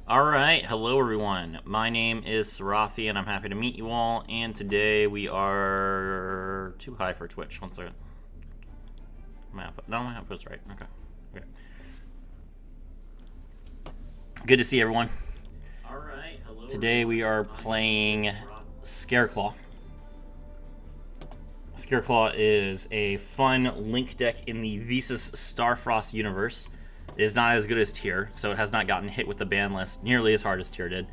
Alright, hello everyone. My name is Sarafi and I'm happy to meet you all. And today we are too high for Twitch. One second. My output's right. Okay. Good to see everyone. Alright, hello. Today we are playing Scareclaw. Scareclaw is a fun Link deck in the Visas Starfrost universe. It is not as good as Tyr, so it has not gotten hit with the ban list nearly as hard as Tyr did.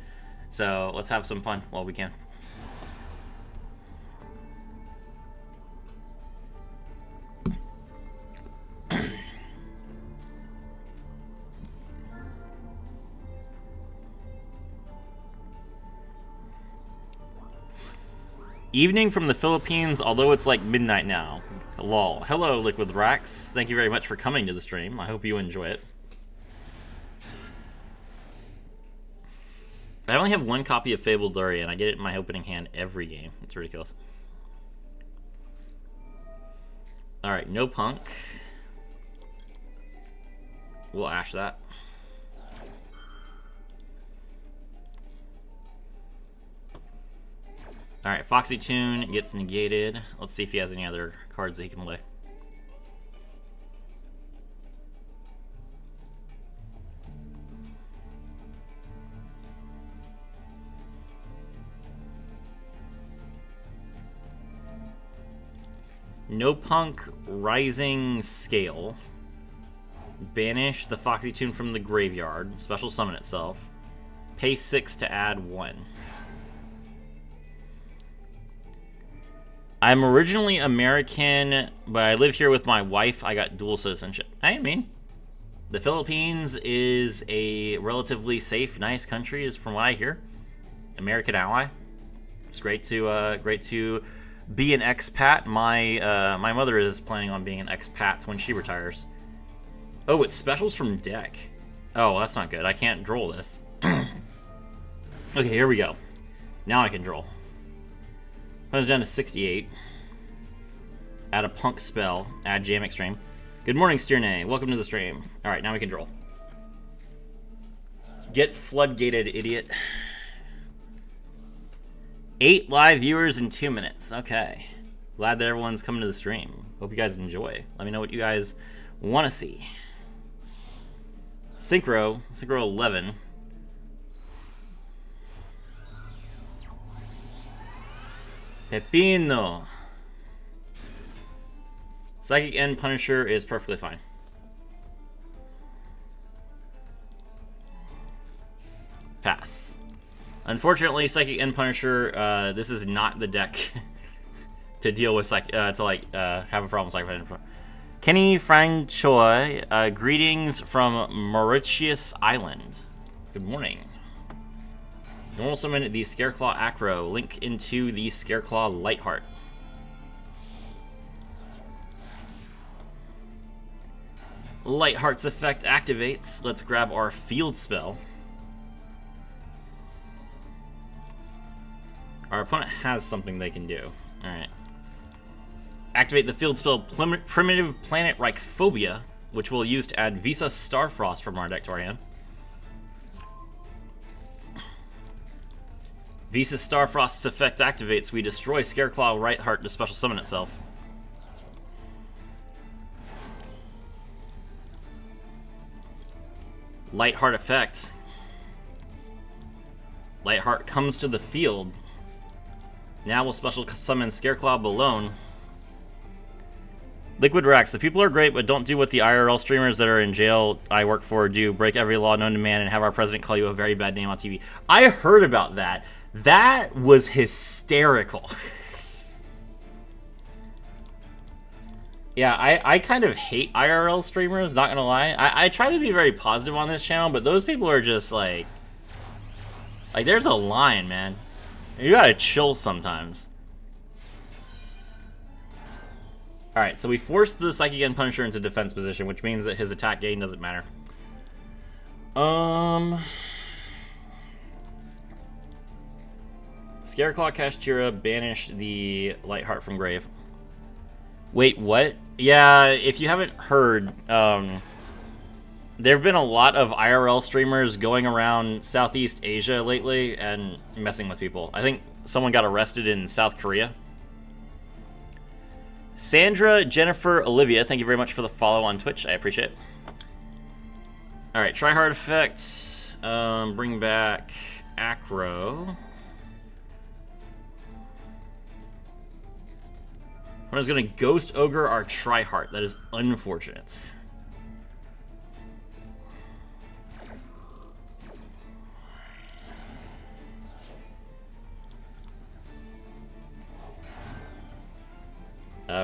So let's have some fun while we can. Evening from the Philippines, although it's like midnight now. Lol. Hello, Liquid Rax. Thank you very much for coming to the stream. I hope you enjoy it. I only have one copy of Fabled Luria, and I get it in my opening hand every game. It's ridiculous. Alright, no punk. We'll ash that. Alright, Foxy Tune gets negated. Let's see if he has any other cards that he can play. No Punk, Rising Scale. Banish the Foxy Tune from the graveyard. Special summon itself. Pay 6 to add 1. I'm originally American, but I live here with my wife. I got dual citizenship. I mean, the Philippines is a relatively safe, nice country, is from what I hear. American ally. It's great to be an expat. My mother is planning on being an expat when she retires. Oh, it's specials from deck. Oh, that's not good. I can't draw this. Okay, here we go. Now I can draw. Comes down to 68. Add a punk spell. Add Jam Extreme. Good morning, Steernay. Welcome to the stream. Alright, now we can draw. Get floodgated, idiot. 8 live viewers in 2 minutes. Okay. Glad that everyone's coming to the stream. Hope you guys enjoy. Let me know what you guys want to see. Synchro 11. Pepino. Psychic End Punisher is perfectly fine. Pass. Unfortunately, Psychic End Punisher, this is not the deck to deal with, have a problem with Psychic End Punisher. Kenny Franchoi, greetings from Mauritius Island. Good morning. Normal summon the Scareclaw Acro. Link into the Scareclaw Lightheart. Lightheart's effect activates. Let's grab our field spell. Our opponent has something they can do. Alright. Activate the field spell Primitive Planet Reichphobia, which we'll use to add Visa Starfrost from our deck to our hand. Visa Starfrost's effect activates. We destroy Scareclaw Lightheart to special summon itself. Lightheart effect. Lightheart comes to the field. Now we'll special summon Scareclaw Balone. Liquid Rax, the people are great, but don't do what the IRL streamers that are in jail I work for do. Break every law known to man and have our president call you a very bad name on TV. I heard about that. That was hysterical. Yeah, I kind of hate IRL streamers, not gonna lie. I try to be very positive on this channel, but those people are just like there's a line, man. You gotta chill sometimes. Alright, so we forced the Psychic End Punisher into defense position, which means that his attack gain doesn't matter. Scareclaw Kashtira banish the Lightheart from grave. Wait, what? Yeah, if you haven't heard, There have been a lot of IRL streamers going around Southeast Asia lately and messing with people. I think someone got arrested in South Korea. Sandra, Jennifer, Olivia, thank you very much for the follow on Twitch. I appreciate it. Alright, try hard effect. Bring back Acro. I was going to Ghost Ogre our Tryhard. That is unfortunate.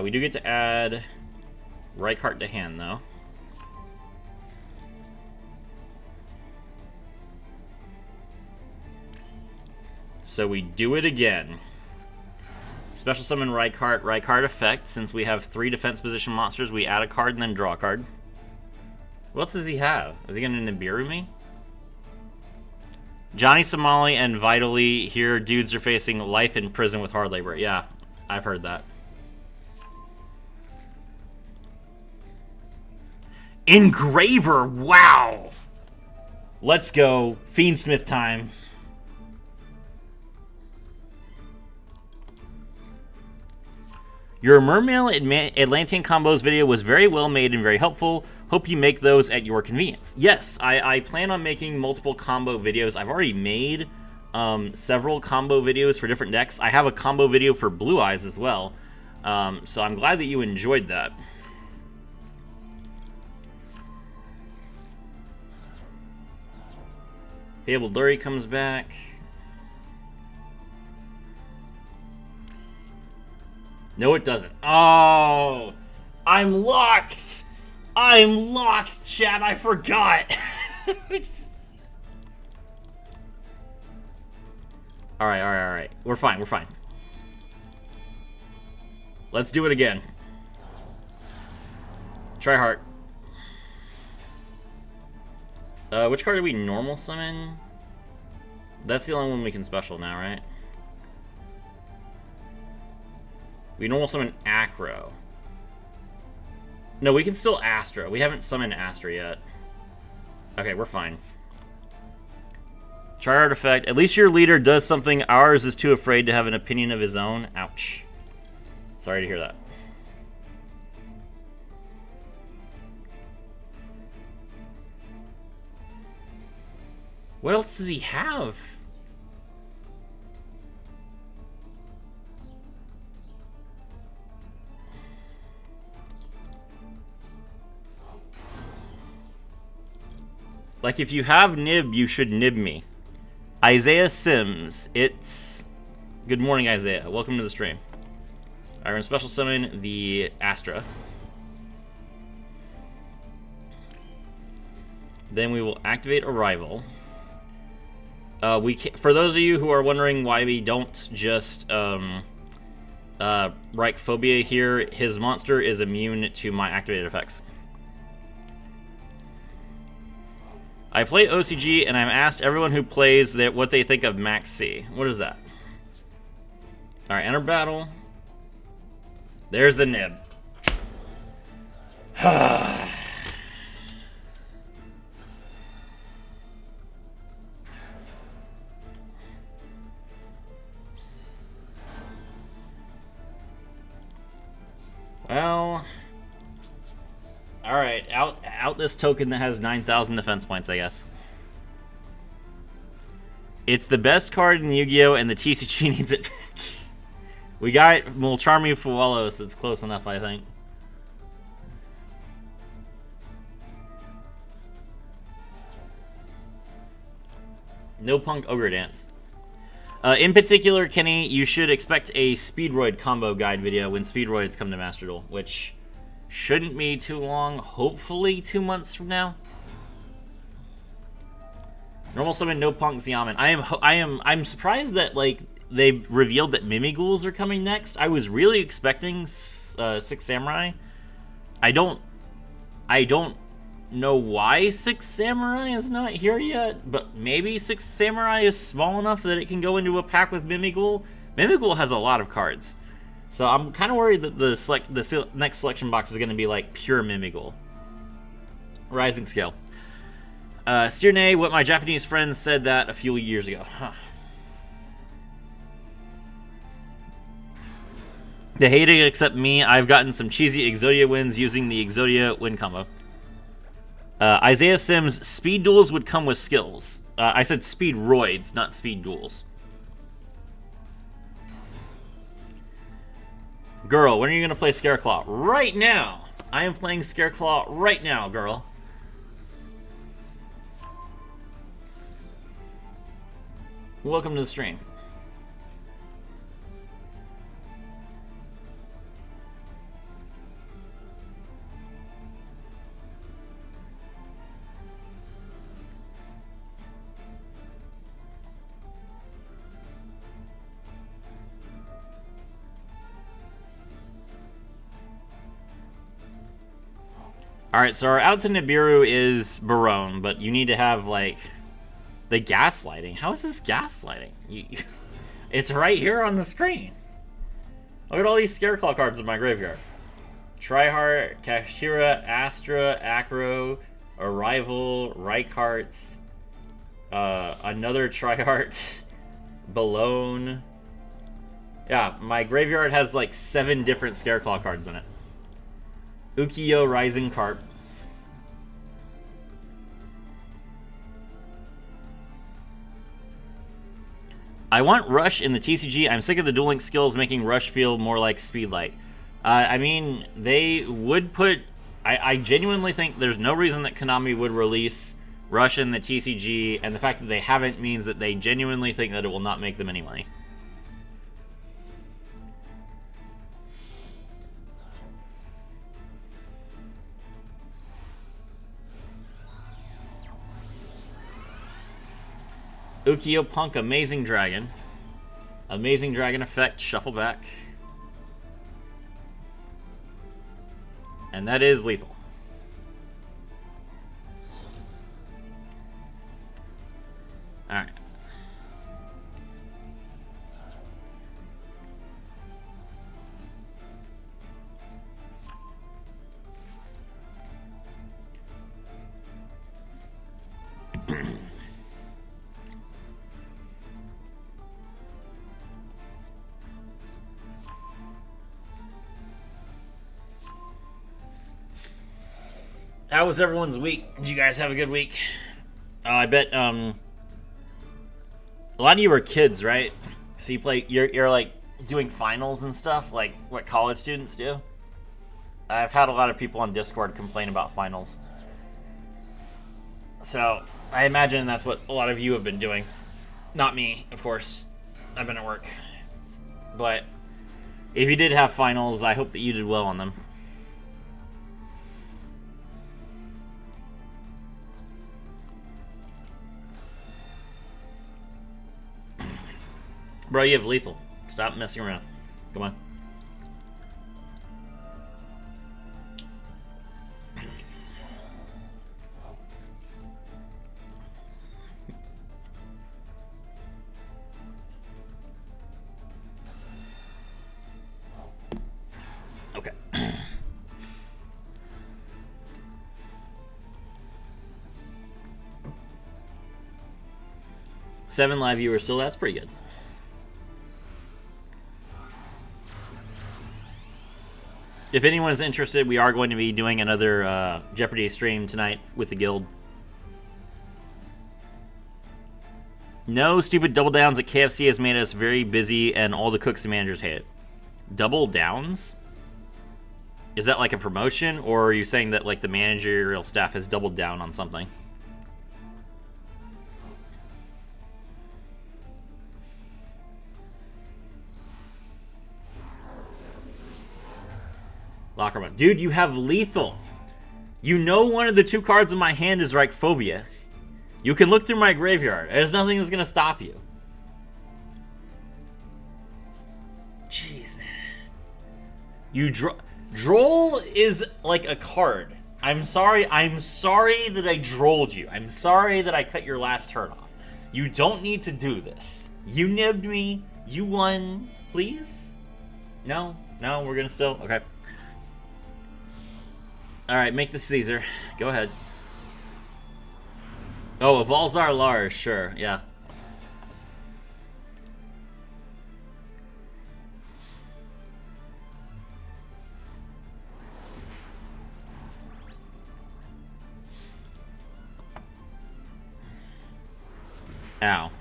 We do get to add Reichart to hand, though. So we do it again. Special summon Reichart. Reichart effect. Since we have 3 defense position monsters, we add a card and then draw a card. What else does he have? Is he going to Nibiru me? Johnny Somali and Vitally here. Dudes are facing life in prison with hard labor. Yeah, I've heard that. Engraver! Wow! Let's go. Fiendsmith time. Your Mermail Atlantean combos video was very well made and very helpful. Hope you make those at your convenience. Yes, I plan on making multiple combo videos. I've already made several combo videos for different decks. I have a combo video for Blue Eyes as well. So I'm glad that you enjoyed that. Fabled Lurie comes back. No, it doesn't. Oh! I'm locked! I'm locked, chat! I forgot! Alright. We're fine. Let's do it again. Try hard. Which card do we normal summon? That's the only one we can special now, right? We normal summon Acro. No, we can still Astra. We haven't summoned Astra yet. Okay, we're fine. Try hard effect. At least your leader does something. Ours is too afraid to have an opinion of his own. Ouch. Sorry to hear that. What else does he have? Like, if you have Nib, you should Nib me. Isaiah Sims. It's... Good morning, Isaiah. Welcome to the stream. Alright, we're going to special summon the Astra. Then we will activate Arrival. For those of you who are wondering why we don't just Reichphobia here, his monster is immune to my activated effects. I play OCG and I've asked everyone who plays that what they think of Max C. What is that? Alright, enter battle. There's the Nib. Well, alright, out this token that has 9,000 defense points, I guess. It's the best card in Yu-Gi-Oh! And the TCG needs it back. We got Mulcharmy Fuelos, it's close enough, I think. No Punk Ogre Dance. In particular, Kenny, you should expect a Speedroid combo guide video when Speedroids come to Master Duel, which shouldn't be too long, hopefully 2 months from now. Normal summon no Punk Xiamen. I'm surprised that like they revealed that Mimighouls are coming next. I was really expecting Six Samurai. I don't know why Six Samurai is not here yet, but maybe Six Samurai is small enough that it can go into a pack with Mimighoul. Mimighoul has a lot of cards, so I'm kind of worried that the next selection box is going to be like pure Mimighoul. Rising Scale. Steer what my Japanese friends said that a few years ago. Huh. They hate it except me. I've gotten some cheesy Exodia wins using the Exodia win combo. Isaiah Sims, speed duels would come with skills. I said speed roids, not speed duels. Girl, when are you going to play Scareclaw? Right now! I am playing Scareclaw right now, girl. Welcome to the stream. Alright, so our out to Nibiru is Baronne, but you need to have, like, the gaslighting. How is this gaslighting? It's right here on the screen. Look at all these Scareclaw cards in my graveyard. Tryhard, Kashira, Astra, Acro, Arrival, Reichart, another Tryhard, Balone. Yeah, my graveyard has like 7 different Scareclaw cards in it. Ukiyo, Rising Carp. I want Rush in the TCG. I'm sick of the dueling skills making Rush feel more like Speedlight. I mean, they would put... I genuinely think there's no reason that Konami would release Rush in the TCG, and the fact that they haven't means that they genuinely think that it will not make them any money. Ukiyo Punk, Amazing Dragon. Amazing Dragon effect, shuffle back. And that is lethal. Alright. How was everyone's week? Did you guys have a good week? I bet a lot of you are kids, right? So you're like doing finals and stuff, like what college students do. I've had a lot of people on Discord complain about finals. So I imagine that's what a lot of you have been doing. Not me, of course. I've been at work. But if you did have finals, I hope that you did well on them. Bro, you have lethal. Stop messing around. Come on. Okay. 7 live viewers still. That's pretty good. If anyone's interested, we are going to be doing another Jeopardy stream tonight with the guild. No stupid double downs at KFC has made us very busy and all the cooks and managers hate it. Double downs? Is that like a promotion, or are you saying that like the managerial staff has doubled down on something? Lockerman. Dude, you have lethal. You know one of the 2 cards in my hand is Reichphobia. You can look through my graveyard. There's nothing that's going to stop you. Jeez, man. You Droll is like a card. I'm sorry that I drolled you. I'm sorry that I cut your last turn off. You don't need to do this. You nibbed me. You won. Please? No? No, we're going to still... Okay. Alright, make the Caesar. Go ahead. Oh, Evolzar Lars, sure, yeah. Ow.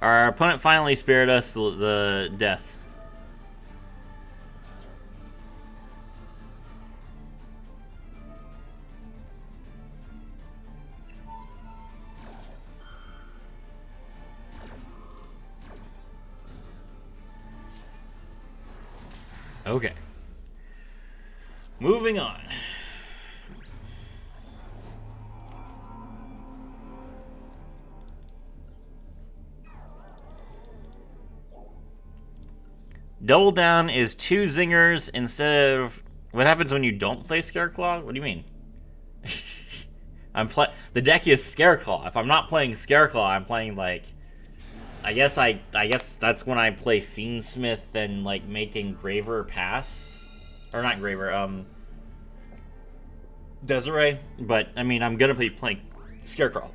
Our opponent finally spared us the death. Okay. Moving on. Double down is 2 zingers instead of... What happens when you don't play Scareclaw? What do you mean? The deck is Scareclaw. If I'm not playing Scareclaw, I'm playing like... I guess that's when I play Fiendsmith and like make Engraver pass. Or not Engraver, Desiree. But I mean, I'm gonna be playing Scareclaw.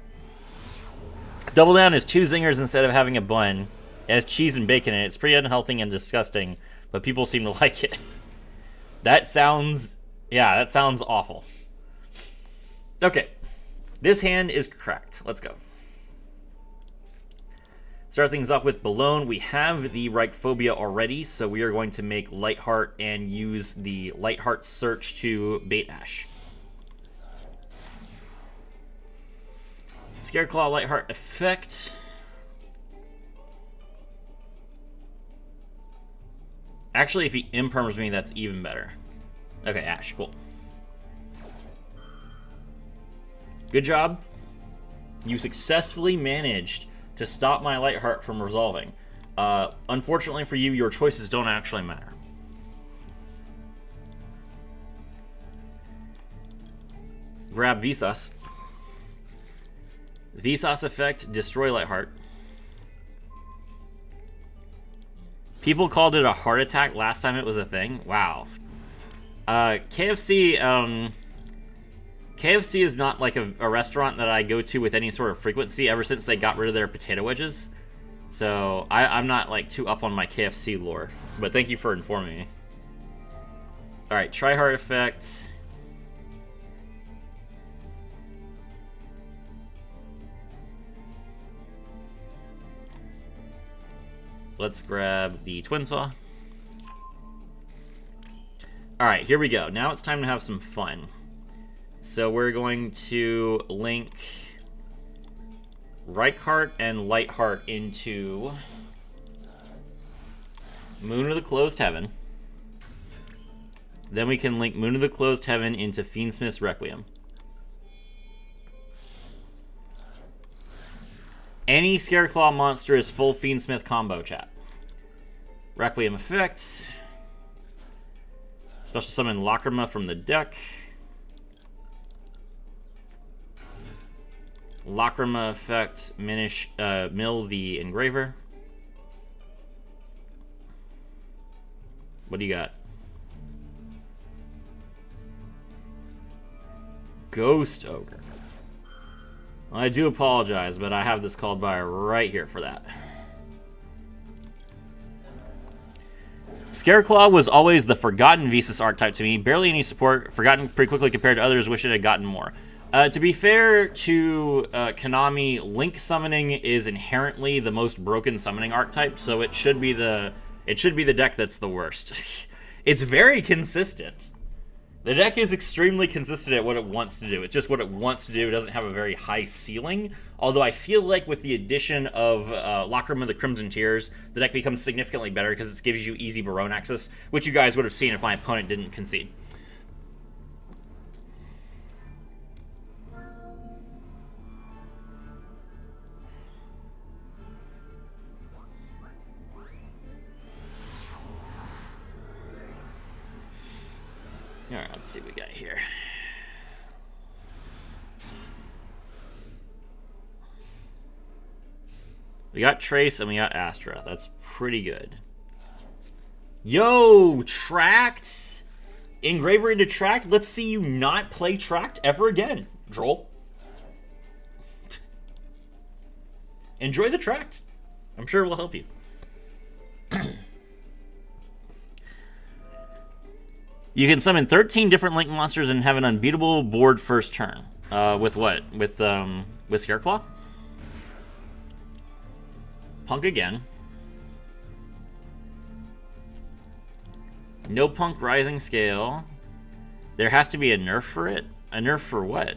Double down is 2 zingers instead of having a bun. It has cheese and bacon in it. It's pretty unhealthy and disgusting, but people seem to like it. That sounds awful. Okay. This hand is cracked. Let's go. Start things off with Baronne. We have the Reichphobia already, so we are going to make Lightheart and use the Lightheart Search to bait Ash. Scareclaw Lightheart effect. Actually, if he imperms me, that's even better. Okay, Ash, cool. Good job. You successfully managed to stop my Lightheart from resolving. Unfortunately for you, your choices don't actually matter. Grab Vsauce. Vsauce effect, destroy Lightheart. People called it a heart attack last time it was a thing. Wow. KFC is not like a restaurant that I go to with any sort of frequency ever since they got rid of their potato wedges. So I'm not like too up on my KFC lore. But thank you for informing me. Alright, try heart effect. Let's grab the Twin Saw. Alright, here we go. Now it's time to have some fun. So we're going to link Reichheart and Lightheart into Moon of the Closed Heaven. Then we can link Moon of the Closed Heaven into Fiendsmith's Requiem. Any Scareclaw monster is full Fiendsmith combo, chat. Requiem effect. Special summon Lacrima from the deck. Lacrima effect, mill the Engraver. What do you got? Ghost Ogre. Well, I do apologize, but I have this called by right here for that. Scareclaw was always the forgotten Visas archetype to me. Barely any support, forgotten pretty quickly compared to others, wish it had gotten more. To be fair to Konami, Link summoning is inherently the most broken summoning archetype, so it should be the deck that's the worst. It's very consistent. The deck is extremely consistent at what it wants to do. It's just what it wants to do. It doesn't have a very high ceiling. Although I feel like with the addition of Lacrima the Crimson Tears, the deck becomes significantly better because it gives you easy Baronne access, which you guys would have seen if my opponent didn't concede. Alright, let's see what we got here. We got Trace and we got Astra. That's pretty good. Yo, Tracked! Engraver into Tracked? Let's see you not play Tracked ever again. Droll. Enjoy the tract. I'm sure it will help you. You can summon 13 different Link monsters and have an unbeatable board first turn. With what? With Scareclaw? Punk again. No Punk Rising Scale. There has to be a nerf for it? A nerf for what?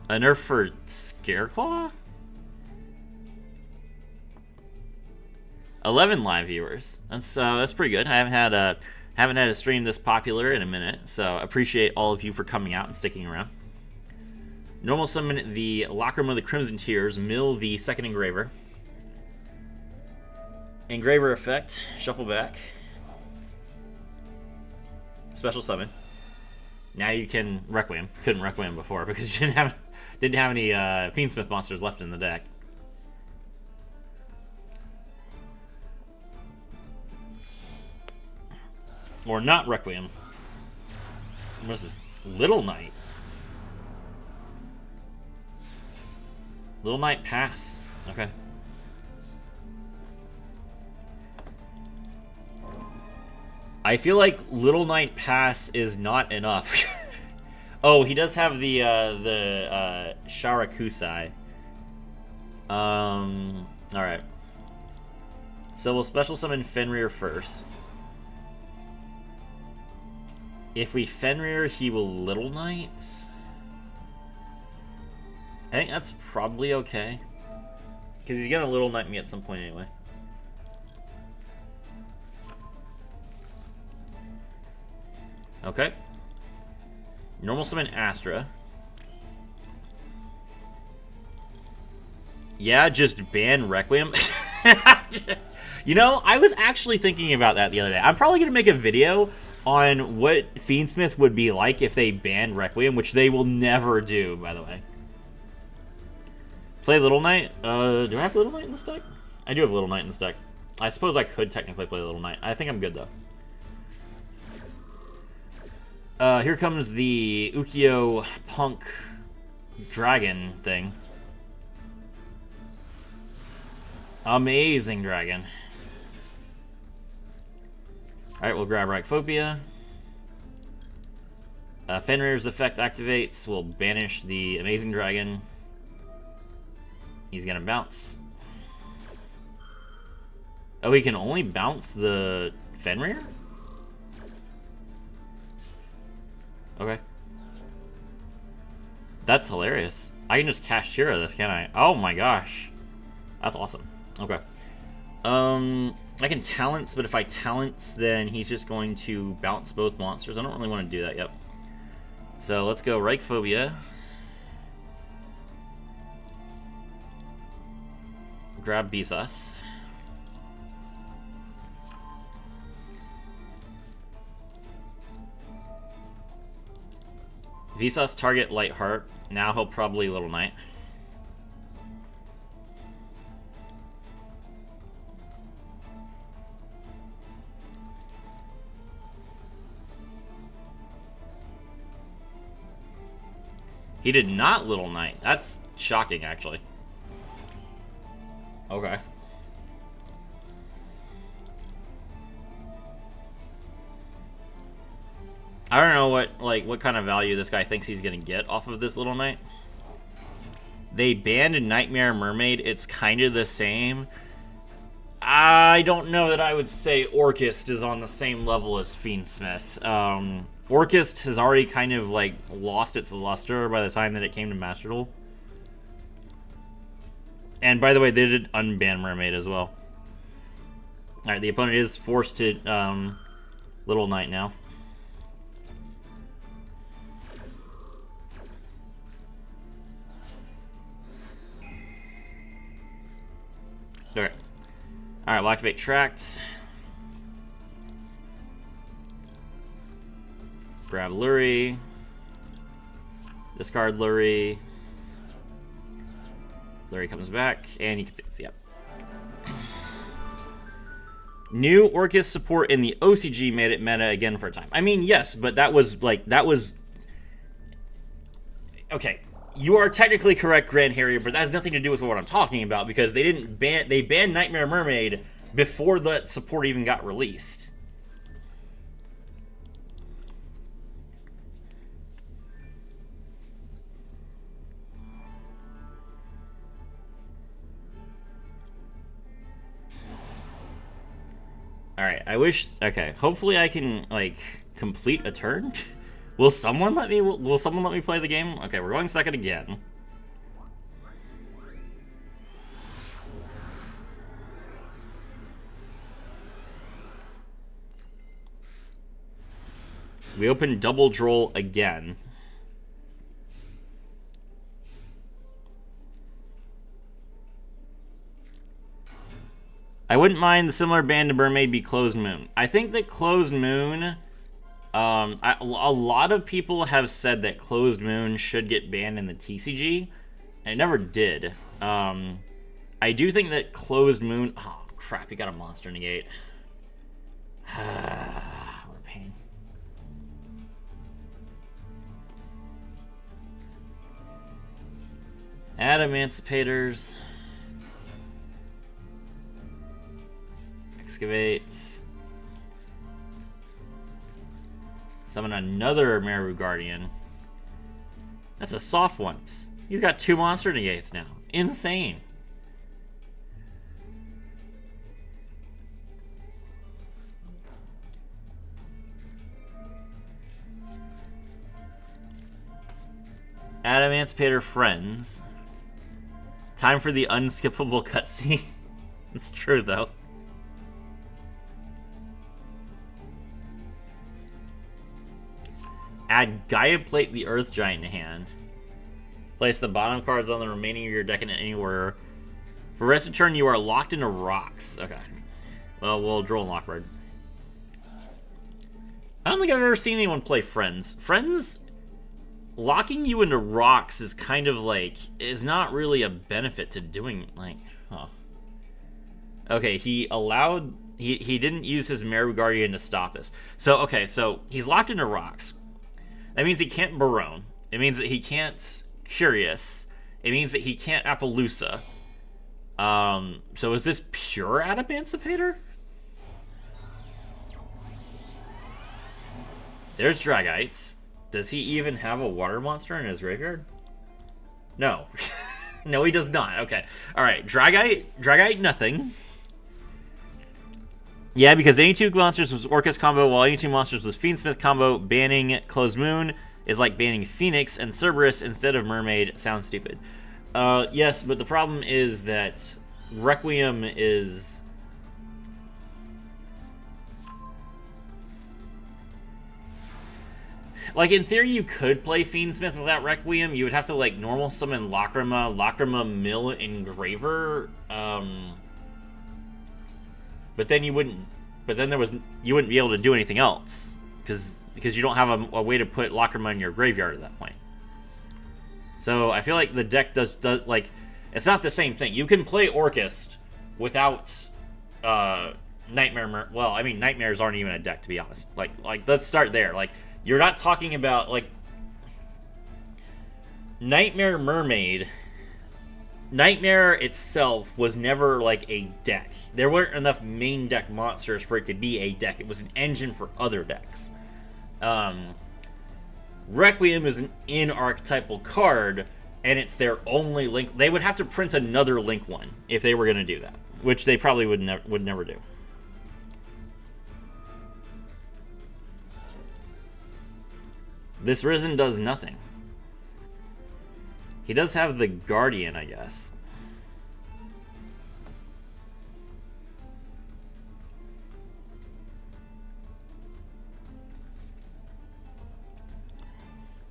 A nerf for Scareclaw? 11 live viewers. That's pretty good. I haven't had a stream this popular in a minute, so appreciate all of you for coming out and sticking around. Normal summon the Locker Room of the Crimson Tears, mill the second engraver. Engraver effect, shuffle back. Special summon. Now you can Requiem. Couldn't Requiem before because you didn't have any Fiendsmith monsters left in the deck. Or not Requiem. What is this? Little Knight. Little Knight pass. Okay. I feel like Little Knight pass is not enough. Oh, he does have the Sharakusai. Alright. So we'll special summon Fenrir first. If we Fenrir, he will Little Knight. I think that's probably okay. Because he's gonna Little Knight me at some point anyway. Okay. Normal summon Astra. Yeah, just ban Requiem. You know, I was actually thinking about that the other day. I'm probably going to make a video on what Fiendsmith would be like if they banned Requiem, which they will never do, by the way. Play Little Knight? Do I have Little Knight in this deck? I do have Little Knight in this deck. I suppose I could technically play Little Knight. I think I'm good, though. Here comes the Ukiyo Punk Dragon thing. Amazing dragon. Alright, we'll grab Reichphobia. Fenrir's effect activates. We'll banish the Amazing Dragon. He's gonna bounce. Oh, he can only bounce the Fenrir? Okay. That's hilarious. I can just cast Shira this, can't I? Oh my gosh. That's awesome. Okay. I can Talents, but if I Talents, then he's just going to bounce both monsters. I don't really want to do that yet. So let's go Reichphobia. Grab Visas. Visas target Lightheart. Now he'll probably Little Knight. He did not Little Knight. That's shocking, actually. Okay. I don't know what kind of value this guy thinks he's gonna get off of this Little Knight. They banned a Nightmare Mermaid. It's kind of the same. I don't know that I would say Orchist is on the same level as Fiendsmith. Orchist has already kind of like lost its luster by the time that it came to Master Duel. And by the way, they did unban Mermaid as well. Alright, the opponent is forced to Little Knight now. Alright. Alright, we'll activate Tract. Grab Lurie. Discard Lurie. Lurie comes back, and you can see, yep. New Orchis support in the OCG made it meta again for a time. I mean, yes, but that was Okay, you are technically correct, Grand Harrier, but that has nothing to do with what I'm talking about because they banned Nightmare Mermaid before that support even got released. Alright, I wish... Okay, hopefully I can, like, complete a turn? Will someone let me play the game? Okay, we're going second again. We open double droll again. I wouldn't mind the similar ban to Mermaid be Closed Moon. I think that Closed Moon... a lot of people have said that Closed Moon should get banned in the TCG, and it never did. I do think that Closed Moon... Oh, crap, he got a monster negate. What a pain. Add Emancipators. Excavate. Summon another Meru Guardian. That's a soft ones. He's got 2 monster negates now. Insane. Add Emancipator friends. Time for the unskippable cutscene. It's true though. Add Gaia Plate the Earth Giant to hand. Place the bottom cards on the remaining of your deck in any order. For rest of turn, you are locked into rocks. Okay. Well, we'll draw and Lockbird. I don't think I've ever seen anyone play Friends. Friends, locking you into rocks is kind of like, is not really a benefit to doing, like, huh. Okay, he didn't use his Meru Guardian to stop this. So, okay, so he's locked into rocks. That means he can't Baronne. It means that he can't Curious. It means that he can't Appaloosa. So is this pure Emancipator? There's Dragites. Does he even have a water monster in his graveyard? No. No, he does not. Okay. Alright, Dragite nothing. Yeah, because any 2 monsters was Orcus combo, while any 2 monsters was Fiendsmith combo, banning Closed Moon is like banning Phoenix and Cerberus instead of Mermaid. Sounds stupid. Yes, but the problem is that Requiem is... Like, in theory, you could play Fiendsmith without Requiem. You would have to, like, normal summon Lacrima Mill Engraver, but then you wouldn't. But then you wouldn't be able to do anything else because you don't have a way to put Lacrima in your graveyard at that point. So I feel like the deck does like, it's not the same thing. You can play Orcust without Nightmare. Well, I mean, Nightmares aren't even a deck, to be honest. Like let's start there. Like, you're not talking about like Nightmare Mermaid. Nightmare itself was never like a deck. There weren't enough main deck monsters for it to be a deck. It was an engine for other decks. Requiem is an in-archetypal card, and it's their only link. They would have to print another Link one if they were going to do that, which they probably would never do. This Risen does nothing. He does have the Guardian, I guess.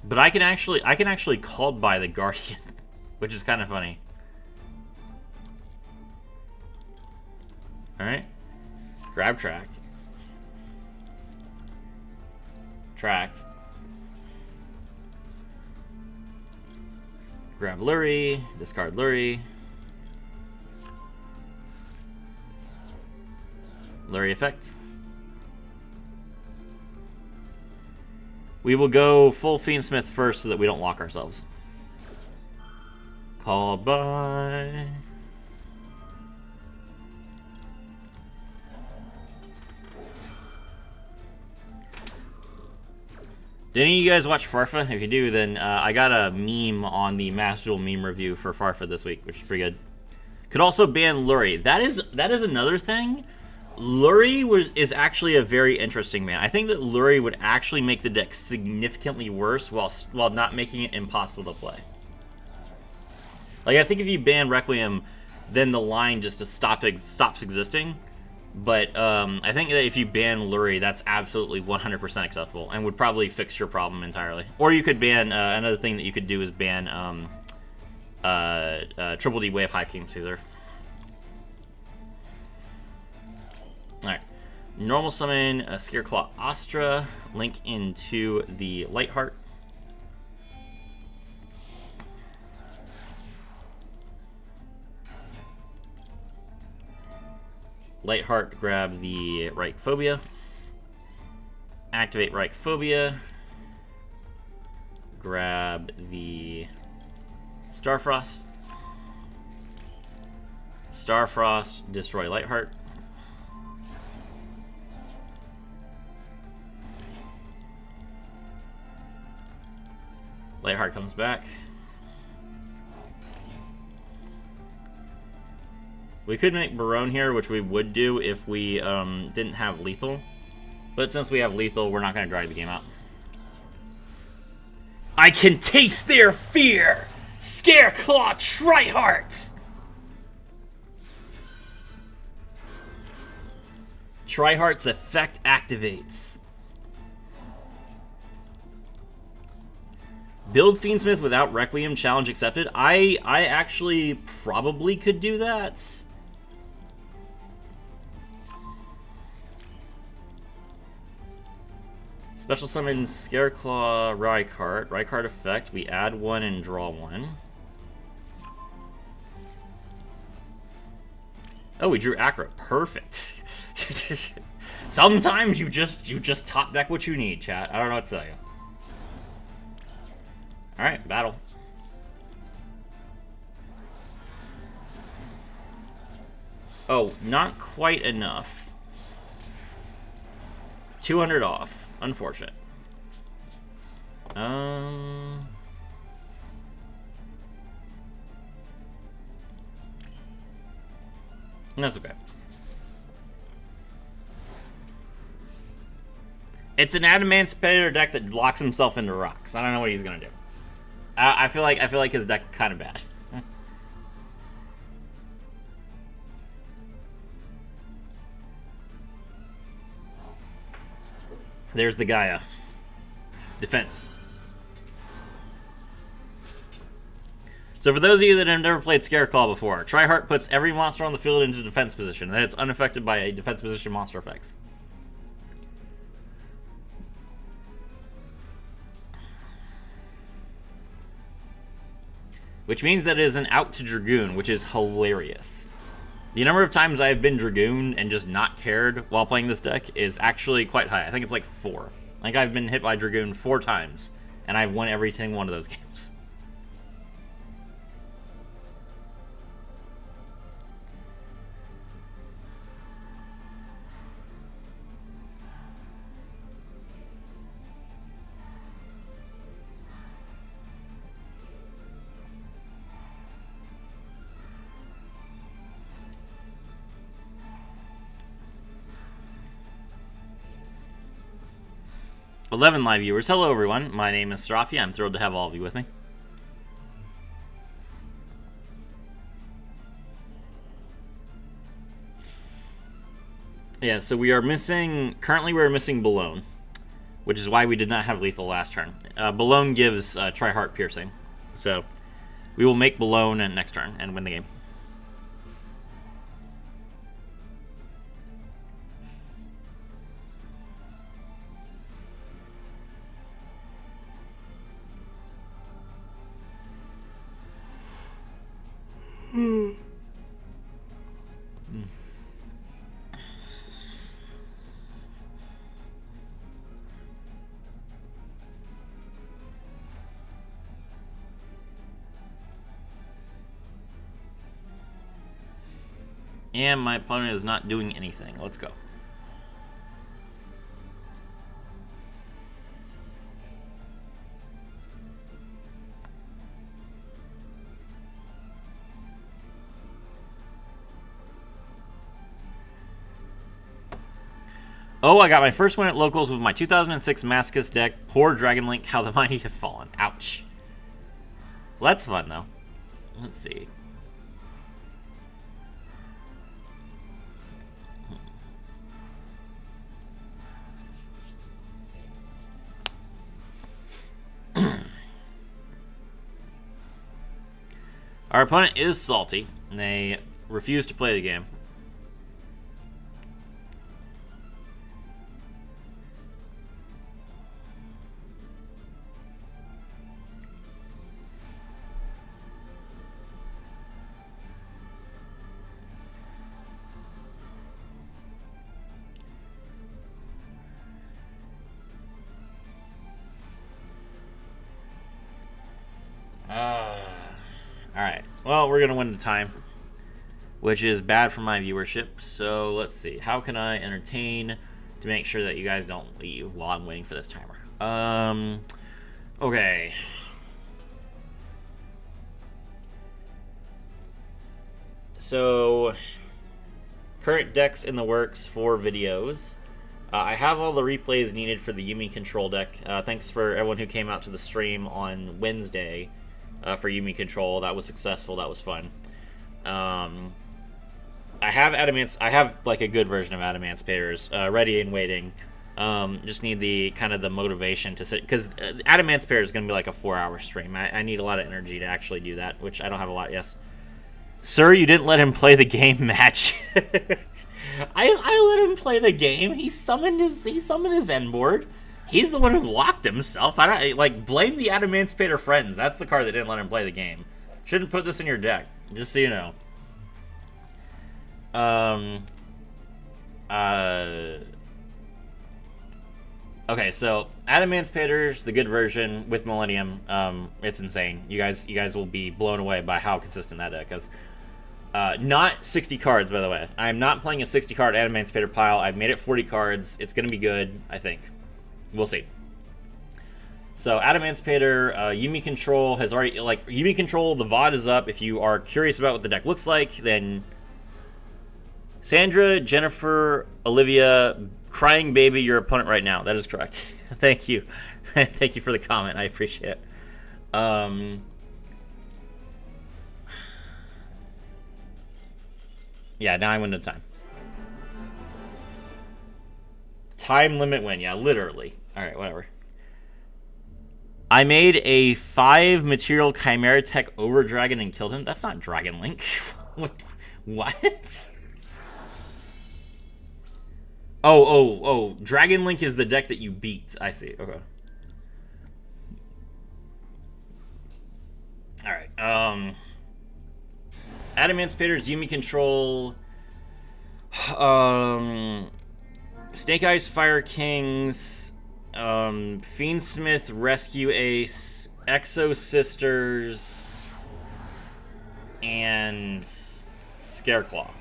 But I can actually call by the Guardian, which is kind of funny. All right, grab Tract. Tract. Grab Lurie, discard Lurie. Lurie effect. We will go full Fiendsmith first so that we don't lock ourselves. called by. Did any of you guys watch Farfa? If you do, then I got a meme on the Master Duel meme review for Farfa this week, which is pretty good. Could also ban Lurie. That is another thing. Lurie is actually a very interesting man. I think that Lurie would actually make the deck significantly worse while not making it impossible to play. Like, I think if you ban Requiem, then the line just stops existing. But I think that if you ban Lurie, that's absolutely 100% acceptable and would probably fix your problem entirely. Or you could ban, another thing that you could do is ban Triple D Way of High King Caesar. Alright. Normal summon a Scareclaw Astra, link into the Lightheart. Lightheart, grab the Reichphobia. Activate Reichphobia. Grab the Starfrost. Starfrost, destroy Lightheart. Lightheart comes back. We could make Baronne here, which we would do if we didn't have lethal. But since we have lethal, we're not going to drag the game out. I can taste their fear! Scareclaw Trihearts! Triheart's effect activates. Build Fiendsmith without Requiem, challenge accepted. I actually probably could do that. Special summon Scareclaw Rykart. Rykart effect. We add one and draw one. Oh, we drew Acro. Perfect. Sometimes you just top deck what you need, chat. I don't know what to tell you. Alright, battle. Oh, not quite enough. 200 off. Unfortunate. That's okay. It's an Adamantipator deck that locks himself into rocks. I don't know what he's gonna do. I feel like his deck kind of bad. There's the Gaia. Defense. So for those of you that have never played Scareclaw before, Triheart puts every monster on the field into defense position, and it's unaffected by a defense position monster effects. Which means that it is an out to Dragoon, which is hilarious. The number of times I've been Dragoon and just not cared while playing this deck is actually quite high. I think it's like 4. I think I've been hit by Dragoon 4 times, and I've won every single one of those games. $11 live viewers. Hello, everyone. My name is Serafi. I'm thrilled to have all of you with me. Yeah, so we are missing... Currently, we're missing Baronne, which is why we did not have lethal last turn. Baronne gives Triheart Piercing. So, we will make Baronne next turn and win the game. And my opponent is not doing anything. Let's go. Oh, I got my first win at locals with my 2006 Mascus deck. Poor Dragon Link, how the mighty have fallen. Ouch. Well, that's fun, though. Let's see. Our opponent is salty, and they refuse to play the game. Alright, well, we're going to win the time, which is bad for my viewership. So let's see. How can I entertain to make sure that you guys don't leave while I'm waiting for this timer? Okay. So, current decks in the works for videos. I have all the replays needed for the Yumi Control deck. Thanks for everyone who came out to the stream on Wednesday for Yumi Control. That was successful. That was fun. I have I have like a good version of Adamanspators ready and waiting. Just need the kind of the motivation to sit, because Adamanspators is going to be like a 4-hour stream. I need a lot of energy to actually do that, which I don't have a lot. Yes, sir, you didn't let him play the game match. I let him play the game. He summoned his end board. He's the one who locked himself. I don't like blame the Adamanspators friends. That's the card that didn't let him play the game. Shouldn't put this in your deck, just so you know. Okay, so Adamanspators, the good version with Millennium, it's insane. You guys will be blown away by how consistent that deck is. Not 60 cards, by the way. I'm not playing a 60-card Adamanspators pile. I've made it 40 cards. It's going to be good, I think. We'll see. So, Adamanspators, Yumi Control has already... Like, Yumi Control, the VOD is up. If you are curious about what the deck looks like, then... Sandra, Jennifer, Olivia, crying baby, your opponent right now. That is correct. Thank you. Thank you for the comment. I appreciate it. Yeah, now I win the time. Time limit win. Yeah, literally. Alright, whatever. I made a 5 material Chimera Tech over Dragon and killed him. That's not Dragon Link. What? Oh. Dragon Link is the deck that you beat. I see. Okay. Alright. Adamanspators, Yumi Control, Snake Eyes Fire Kings, Fiendsmith Rescue Ace, Exo Sisters, and Scareclaw.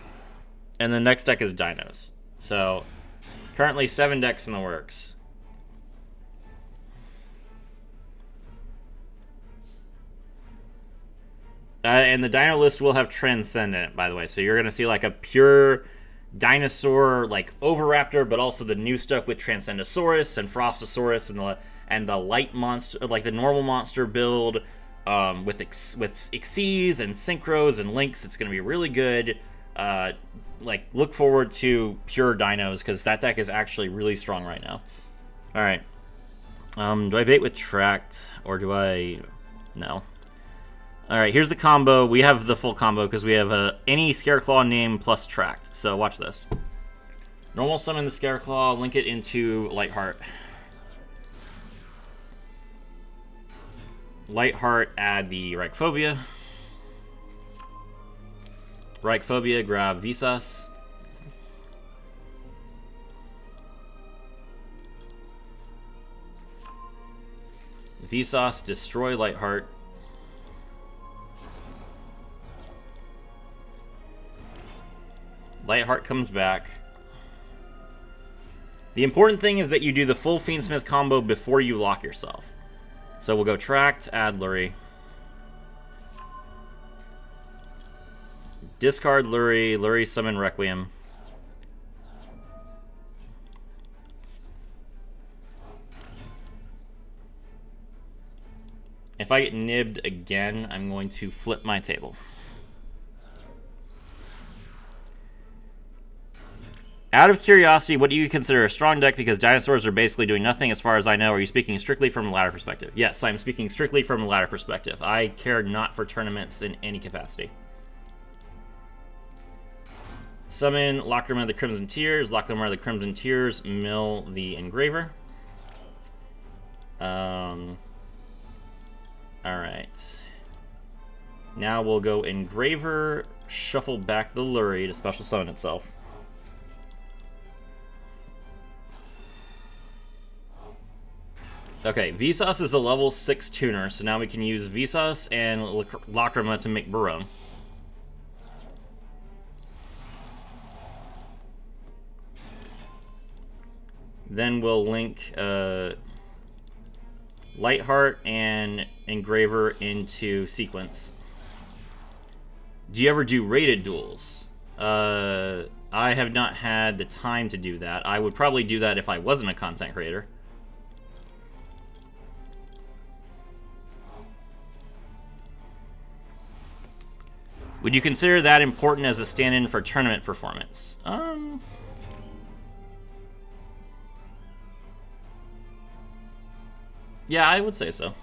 And the next deck is Dinos. So, currently 7 decks in the works. And the Dino list will have Transcend in it, by the way. So you're going to see like a pure dinosaur, like Oviraptor, but also the new stuff with Transcendosaurus and Frostosaurus and the light monster, like the normal monster build with Xyz and Synchros and Lynx. It's going to be really good. Like, look forward to pure dinos, because that deck is actually really strong right now. All right. Do I bait with Tract, or do I... No. Alright, here's the combo. We have the full combo because we have any Scareclaw name plus Tract. So watch this. Normal summon the Scareclaw, link it into Lightheart. Lightheart, add the Reichphobia. Reichphobia, grab Visas. Visas, destroy Lightheart. Lightheart comes back. The important thing is that you do the full Fiendsmith combo before you lock yourself. So we'll go Tract, add Lurie. Discard Lurie, Lurie summon Requiem. If I get nibbed again, I'm going to flip my table. Out of curiosity, what do you consider a strong deck? Because dinosaurs are basically doing nothing as far as I know. Are you speaking strictly from a ladder perspective? Yes, I'm speaking strictly from a ladder perspective. I care not for tournaments in any capacity. Summon Lockrimmer of the Crimson Tears. Lockrimmer of the Crimson Tears, mill the Engraver. Alright. Now we'll go Engraver, shuffle back the Lurie to special summon itself. Okay, Vsauce is a level 6 tuner, so now we can use Vsauce and Lacrima to make Baronne. Then we'll link Lightheart and Engraver into sequence. Do you ever do rated duels? I have not had the time to do that. I would probably do that if I wasn't a content creator. Would you consider that important as a stand-in for tournament performance? Yeah, I would say so.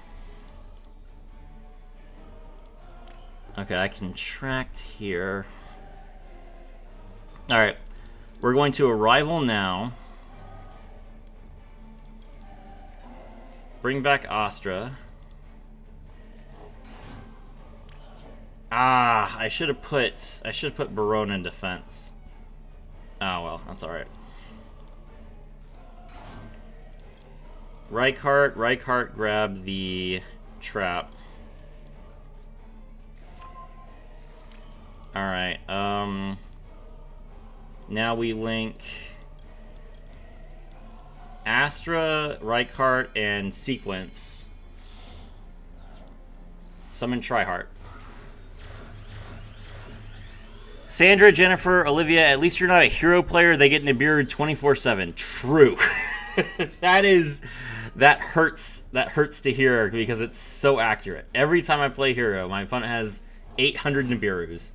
Okay, I can tract here. Alright, we're going to Arrival now. Bring back Astra. Ah, I should have put Baronne in defense. Oh well, that's alright. Reichardt grabbed the trap. Alright, now we link Astra, Reichardt, and Sequence. Summon Triheart. Sandra, Jennifer, Olivia, at least you're not a hero player. They get Nibiru 24/7. True. That hurts to hear because it's so accurate. Every time I play hero, my opponent has 800 Nibirus.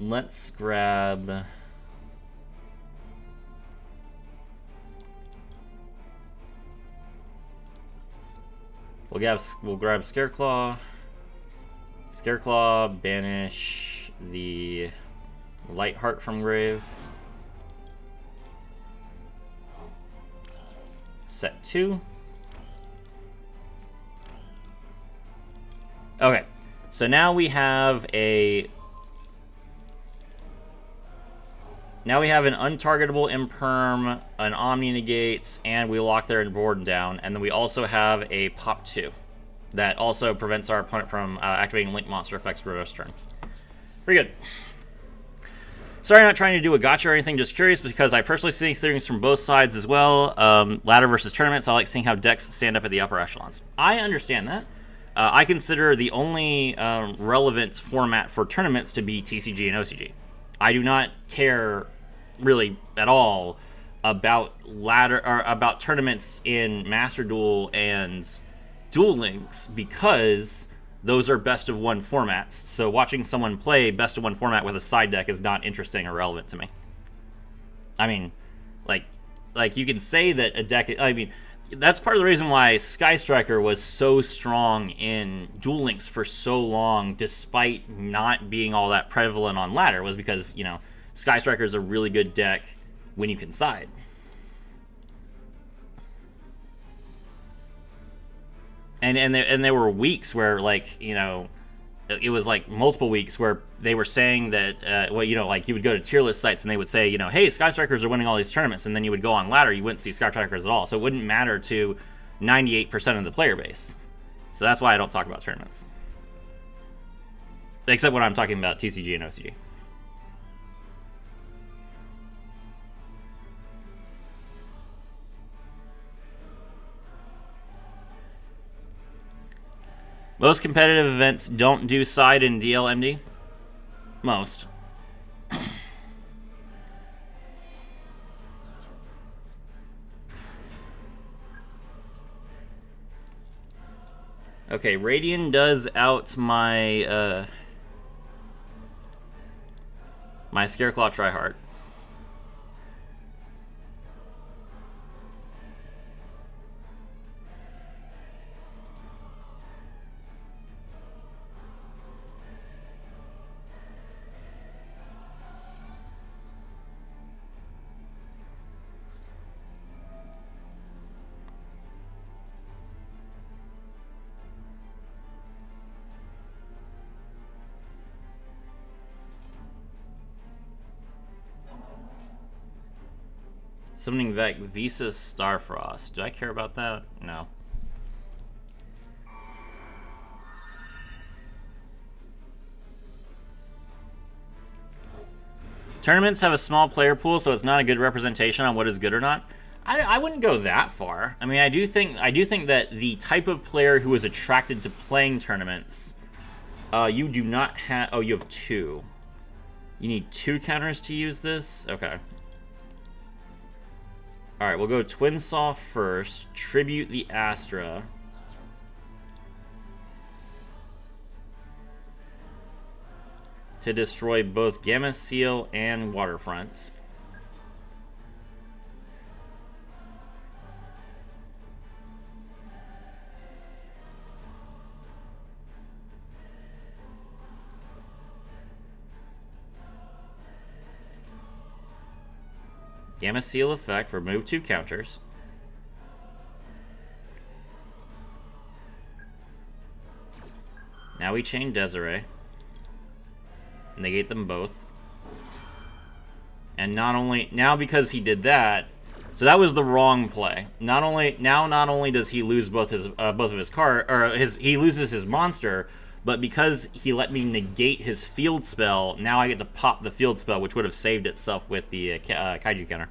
Let's grab... We'll grab Scareclaw. Scareclaw, banish the Lightheart from grave. Set 2. Okay, so now we have an untargetable imperm, an Omni negates, and we lock their board down, and then we also have a pop 2 that also prevents our opponent from activating link monster effects for this turn. Pretty good. Sorry, not trying to do a gotcha or anything, just curious because I personally see things from both sides as well. Ladder versus tournaments, I like seeing how decks stand up at the upper echelons. I understand that. I consider the only relevant format for tournaments to be TCG and OCG. I do not care really at all about ladder or about tournaments in Master Duel and Duel Links because those are best of one formats. So watching someone play best of one format with a side deck is not interesting or relevant to me. I mean, like you can say that a deck. I mean, that's part of the reason why Sky Striker was so strong in Duel Links for so long, despite not being all that prevalent on ladder, was because, you know, Sky Striker is a really good deck when you can side. And there were weeks where, like, you know, it was like multiple weeks where they were saying that, well, you know, like you would go to tier list sites and they would say, you know, hey, Sky Strikers are winning all these tournaments, and then you would go on ladder, you wouldn't see Sky Strikers at all. So it wouldn't matter to 98% of the player base. So that's why I don't talk about tournaments. Except when I'm talking about TCG and OCG. Most competitive events don't do side in DLMD. Most. Okay, Radian does out my my Scareclaw tryhard. Summoning back Visa Starfrost. Do I care about that? No. Tournaments have a small player pool, so it's not a good representation on what is good or not. I wouldn't go that far. I mean, I do think that the type of player who is attracted to playing tournaments, you do not have. Oh, you have 2. You need 2 counters to use this. Okay. Alright, we'll go Twin Saw first, Tribute the Astra. To destroy both Gamma Seal and Waterfront. Gamma Seal effect, remove 2 counters. Now we chain Desiree. Negate them both. And not only, now because he did that, so that was the wrong play. Not only does he lose both of his card, or he loses his monster, but because he let me negate his field spell, now I get to pop the field spell, which would have saved itself with the Kaiju counter.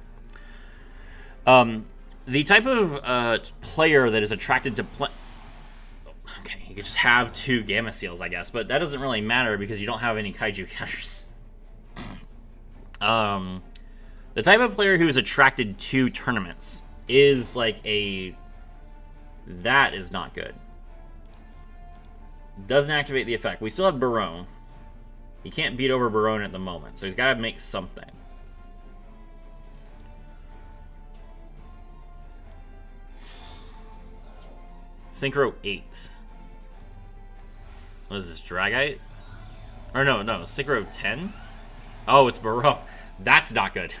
The type of player that is attracted to play... Okay, you could just have 2 Gamma Seals, I guess, but that doesn't really matter because you don't have any Kaiju counters. The type of player who is attracted to tournaments is like a... That is not good. Doesn't activate the effect. We still have Baronne. He can't beat over Baronne at the moment, so he's got to make something. Synchro 8. What is this, Dragite? Or no, Synchro 10? Oh, it's Baronne. That's not good.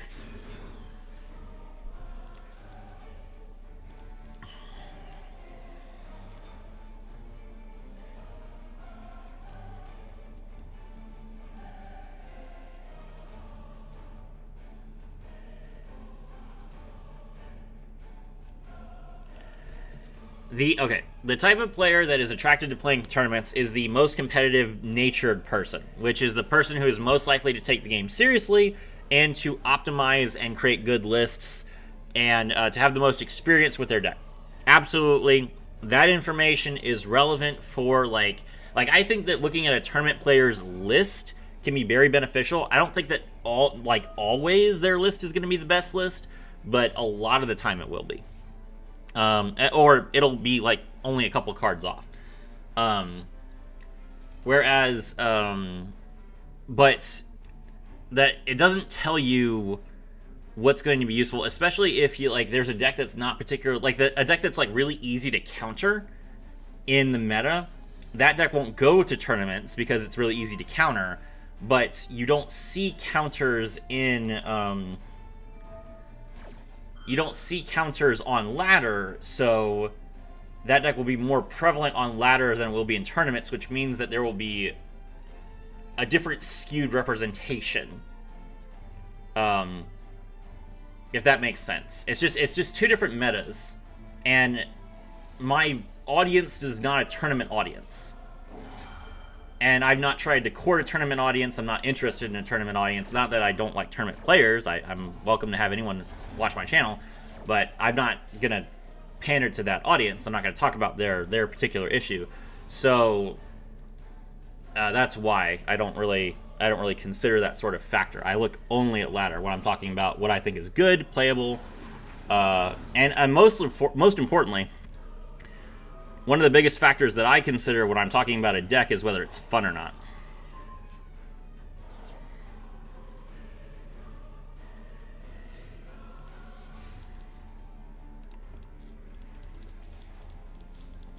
The type of player that is attracted to playing tournaments is the most competitive natured person, which is the person who is most likely to take the game seriously and to optimize and create good lists and to have the most experience with their deck. Absolutely, that information is relevant for like I think that looking at a tournament player's list can be very beneficial. I don't think that always their list is going to be the best list, but a lot of the time it will be. Or it'll be like only a couple cards off. Whereas, but that it doesn't tell you what's going to be useful, especially if you there's a deck that's not particular, a deck that's really easy to counter in the meta. That deck won't go to tournaments because it's really easy to counter, but you don't see counters in, you don't see counters on ladder, so that deck will be more prevalent on ladder than it will be in tournaments, which means that there will be a different skewed representation. If that makes sense. It's just 2 different metas, and my audience is not a tournament audience. And I've not tried to court a tournament audience. I'm not interested in a tournament audience. Not that I don't like tournament players. I'm welcome to have anyone watch my channel, but I'm not gonna pander to that audience. I'm not gonna talk about their particular issue. So that's why I don't really consider that sort of factor. I look only at ladder when I'm talking about what I think is good, playable, and most importantly, one of the biggest factors that I consider when I'm talking about a deck is whether it's fun or not.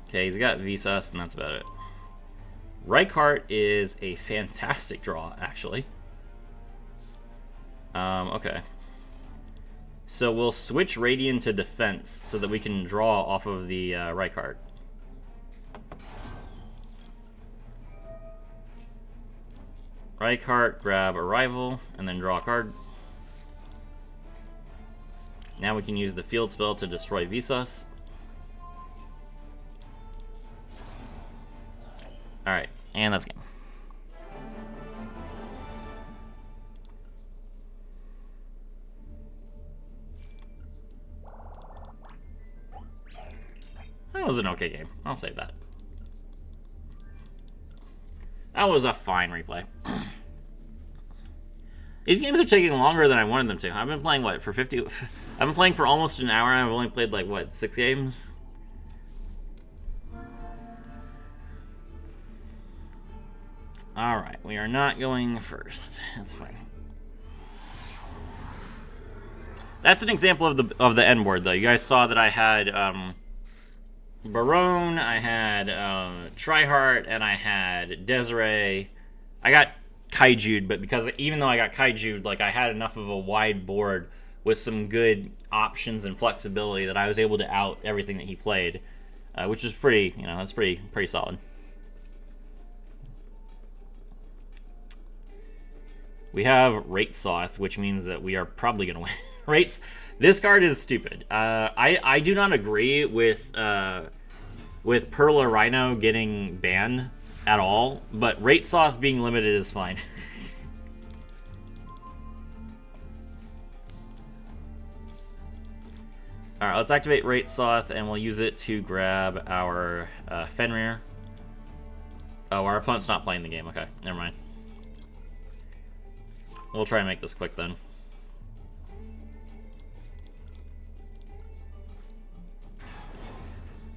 Okay, he's got Visas, and that's about it. Reichardt is a fantastic draw, actually. Okay. So we'll switch Radiant to defense so that we can draw off of the Reichardt. Reichardt, grab Arrival, and then draw a card. Now we can use the field spell to destroy Visas. Alright, and that's game. That was an okay game. I'll save that. That was a fine replay. These games are taking longer than I wanted them to. I've been playing, what, for 50... I've been playing for almost an hour, and I've only played, like, what, 6 games? Alright, we are not going first. That's fine. That's an example of the N word, though. You guys saw that I had Baronne, I had Tryhard, and I had Desiree. I got Kaiju'd, but because even though I got Kaiju'd, like, I had enough of a wide board with some good options and flexibility that I was able to out everything that he played, which is pretty, you know, that's pretty solid. We have Rate Soth, which means that we are probably going to win. Rates. This card is stupid. I do not agree with Perla Rhino getting banned at all, but Rate Soth being limited is fine. Alright, let's activate Rate Soth, and we'll use it to grab our Fenrir. Oh, our opponent's not playing the game. Okay, never mind. We'll try and make this quick then.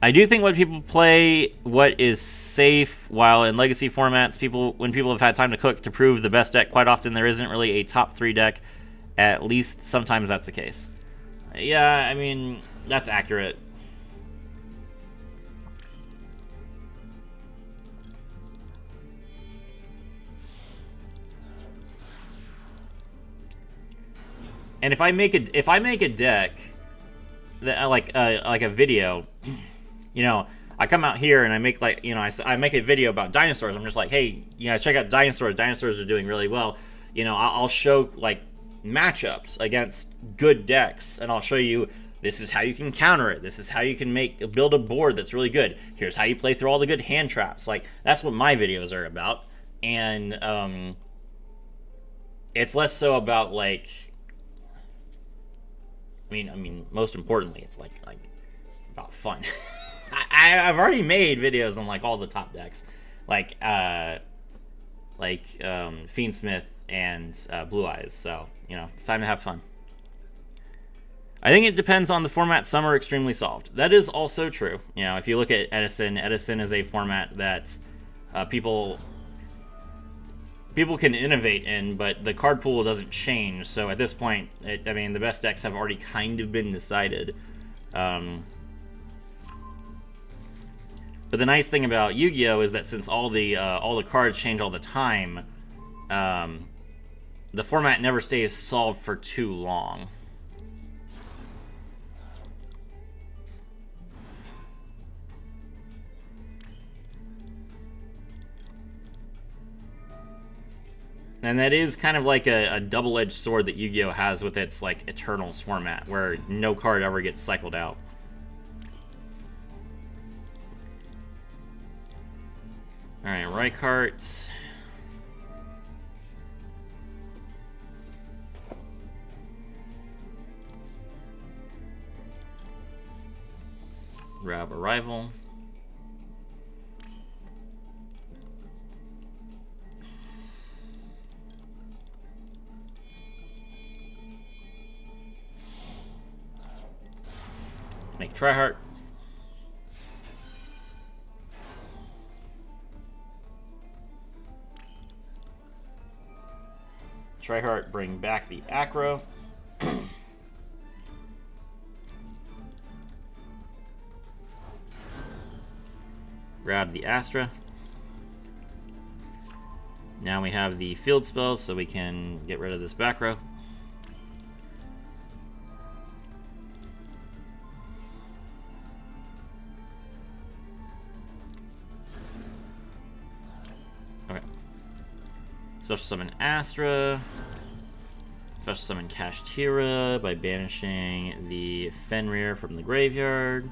I do think when people play what is safe, while in Legacy formats, when people have had time to cook to prove the best deck, quite often there isn't really a top 3 deck. At least sometimes that's the case. Yeah, I mean, that's accurate. And if I make a deck that like a video, you know, I come out here and I make, like, you know, I make a video about dinosaurs. I'm just like, hey, you know, check out dinosaurs. Dinosaurs are doing really well. You know, I'll show like matchups against good decks, and I'll show you this is how you can counter it. This is how you can build a board that's really good. Here's how you play through all the good hand traps. Like, that's what my videos are about. And it's less so about, like, I mean, most importantly, it's like about fun. I've already made videos on like all the top decks, like Fiendsmith and Blue Eyes. So, you know, it's time to have fun. I think it depends on the format. Some are extremely solved. That is also true. You know, if you look at Edison is a format that people can innovate in, but the card pool doesn't change. So at this point, I mean, the best decks have already kind of been decided. But the nice thing about Yu-Gi-Oh is that since all the cards change all the time, the format never stays solved for too long. And that is kind of like a double-edged sword that Yu-Gi-Oh has with its like Eternals format, where no card ever gets cycled out. Alright, Reichardt. Grab Arrival. Make Tryhard. Tryhard, bring back the Acro. Grab the Astra. Now we have the field spells, so we can get rid of this back row. Okay. Special summon Astra. Special summon Kashtira by banishing the Fenrir from the graveyard.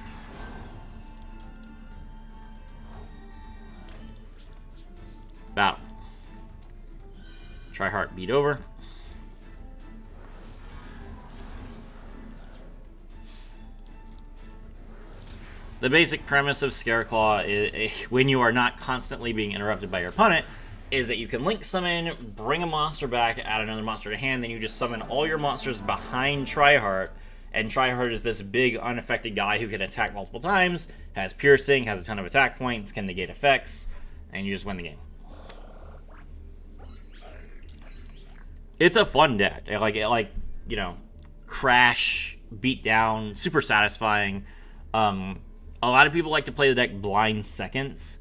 Battle. Tryhard beat over. The basic premise of Scareclaw is, when you are not constantly being interrupted by your opponent, is that you can link summon, bring a monster back, add another monster to hand, then you just summon all your monsters behind Tryhard, and Tryhard is this big unaffected guy who can attack multiple times, has piercing, has a ton of attack points, can negate effects, and you just win the game. It's a fun deck. Like you know, crash, beat down, super satisfying. A lot of people like to play the deck blind seconds.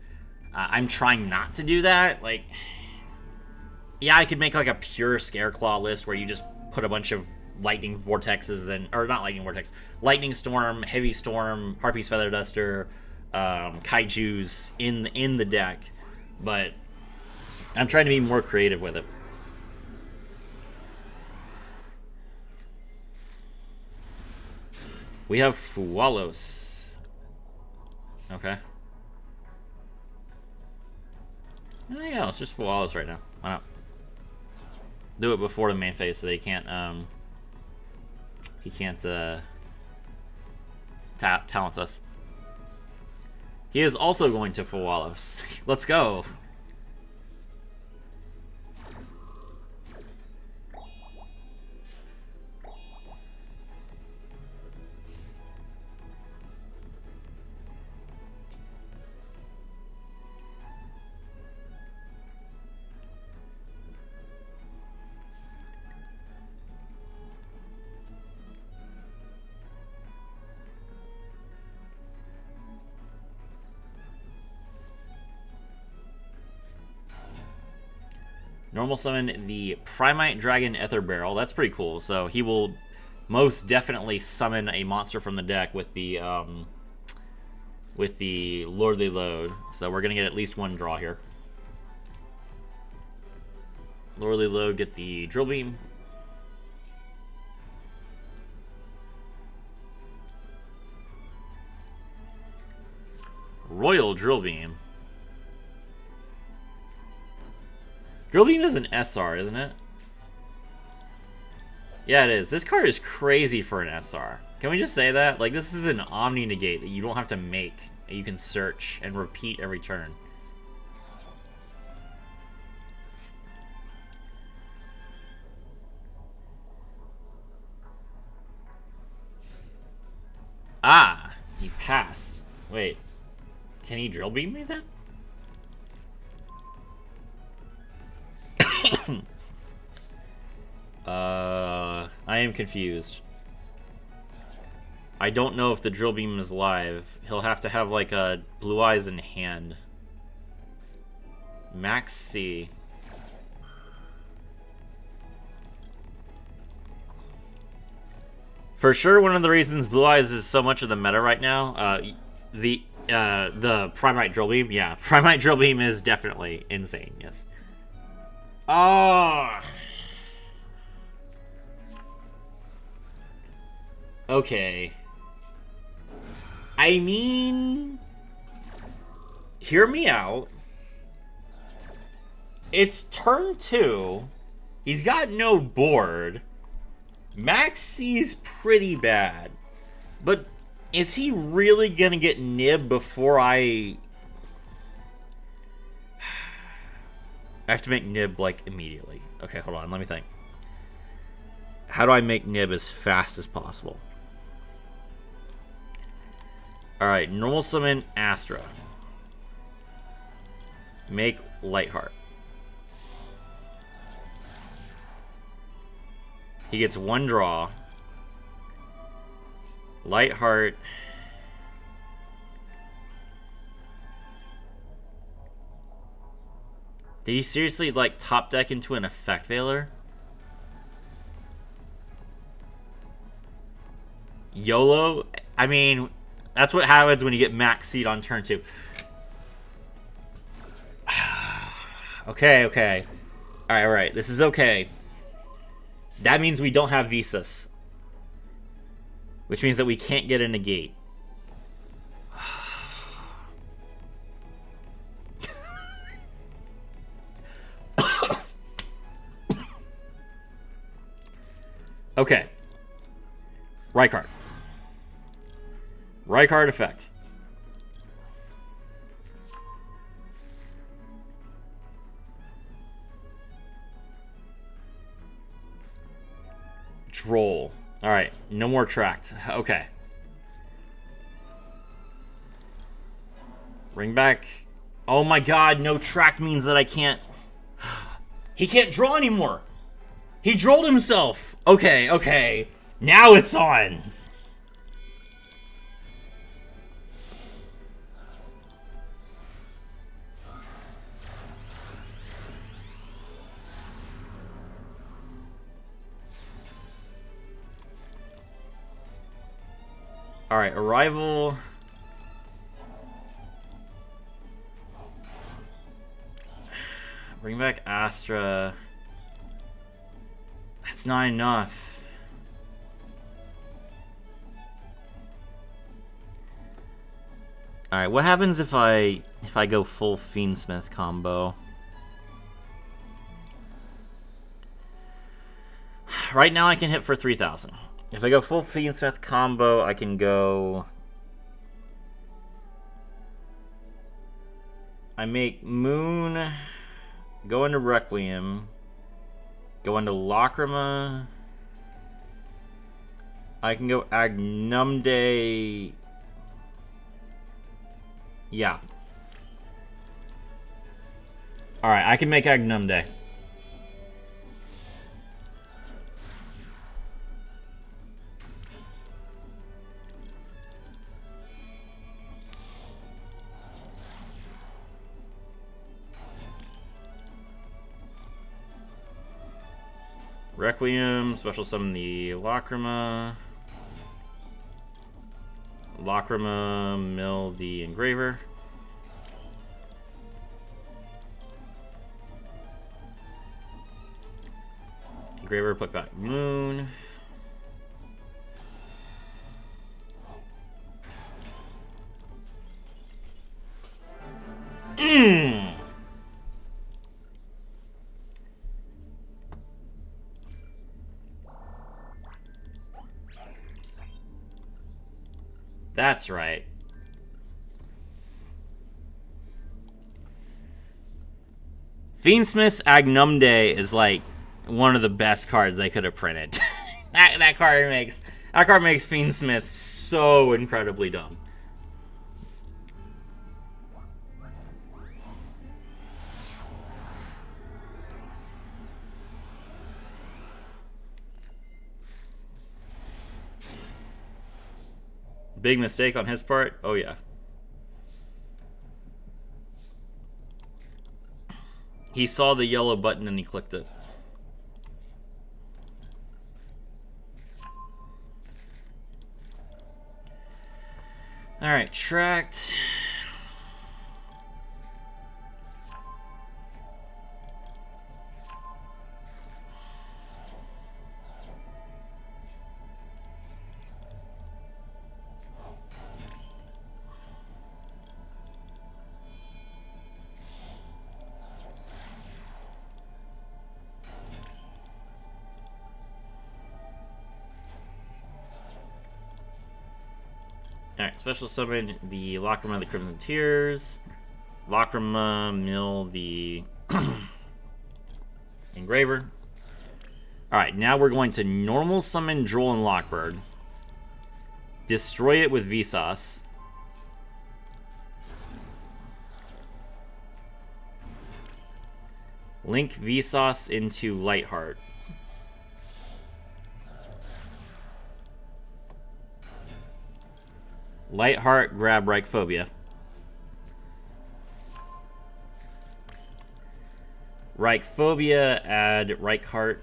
I'm trying not to do that. Like, yeah, I could make like a pure Scareclaw list where you just put a bunch of lightning vortexes or not lightning vortex, lightning storm, heavy storm, Harpy's Feather Duster, kaijus in the deck. But I'm trying to be more creative with it. We have Fualos. Okay. Oh, yeah, let's just Fualos right now. Why not? Do it before the main phase so they can't, he can't, talent us. He is also going to Fualos. Let's go. Normal summon the Primite Dragon Ether Barrel. That's pretty cool. So he will most definitely summon a monster from the deck with the Lordly Load. So we're gonna get at least one draw here. Lordly Load, get the Drill Beam. Royal Drill Beam. Drill Beam is an SR, isn't it? Yeah, it is. This card is crazy for an SR. Can we just say that? Like, this is an Omni Negate that you don't have to make. That you can search and repeat every turn. Ah! He passed. Wait. Can he Drill Beam me then? I am confused. I don't know if the Drill Beam is live. He'll have to have like a Blue Eyes in hand. Max C. For sure, one of the reasons Blue Eyes is so much of the meta right now, the Primite Drill Beam, yeah, Primite Drill Beam is definitely insane. Yes. Oh. Okay. I mean, hear me out. It's turn 2. He's got no board. Max C's pretty bad. But is he really gonna get Nib before I have to make Nib, like, immediately? Okay, hold on, let me think. How do I make Nib as fast as possible? Alright, normal summon Astra. Make Lightheart. He gets 1 draw. Lightheart. Did he seriously, like, top deck into an Effect Veiler? YOLO? I mean, that's what happens when you get max seed on turn 2. Okay. Alright. This is okay. That means we don't have Visas. Which means that we can't get a negate. Okay. Rykard. Rykard effect. Droll. Alright, no more tracked. Okay. Bring back. Oh my god, no tracked means that I can't. He can't draw anymore. He drolled himself. Okay. Now it's on. Alright, Arrival. Bring back Astra. That's not enough. Alright, what happens if I go full Fiendsmith combo? Right now I can hit for 3,000. If I go full Fiendsmith combo, I can go... I make Moon, go into Requiem, go into Lacrima. I can go Agnumde. Yeah. Alright, I can make Agnumde. Requiem, special summon the Lacrima. Lacrima, mill the Engraver. Engraver, put back Moon. That's right. Fiendsmith's Agnumde is like one of the best cards they could have printed. that card makes Fiendsmith so incredibly dumb. Big mistake on his part? Oh, yeah. He saw the yellow button and he clicked it. Alright, tracked. Alright, special summon the Lacrima of the Crimson Tears. Lacrima, mill the Engraver. Alright, now we're going to normal summon Droll and Lockbird. Destroy it with Vsauce. Link Vsauce into Lightheart. Lightheart, grab Reichphobia. Reichphobia, add Reichheart.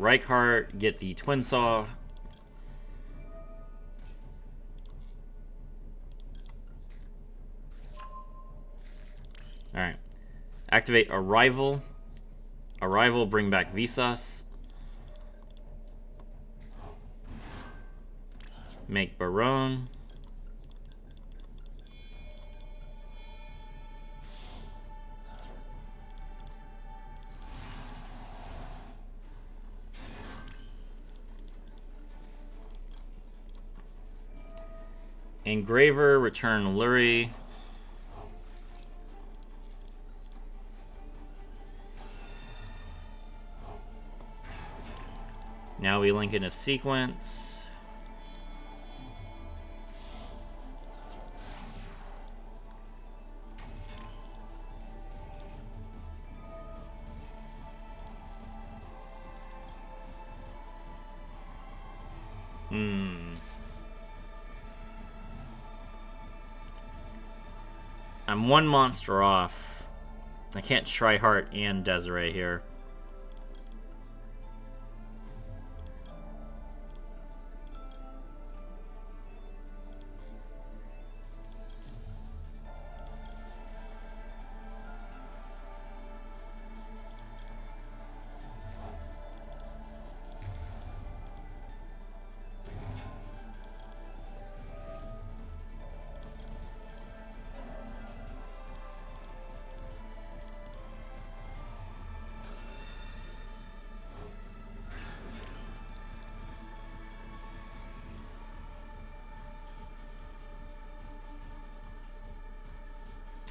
Reichheart, get the Twin Saw. Alright. Activate Arrival. Arrival, bring back Vsauce. Make Baronne. Engraver, return Lurie. Now we link in a sequence. I'm one monster off. I can't try Heart and Desiree here.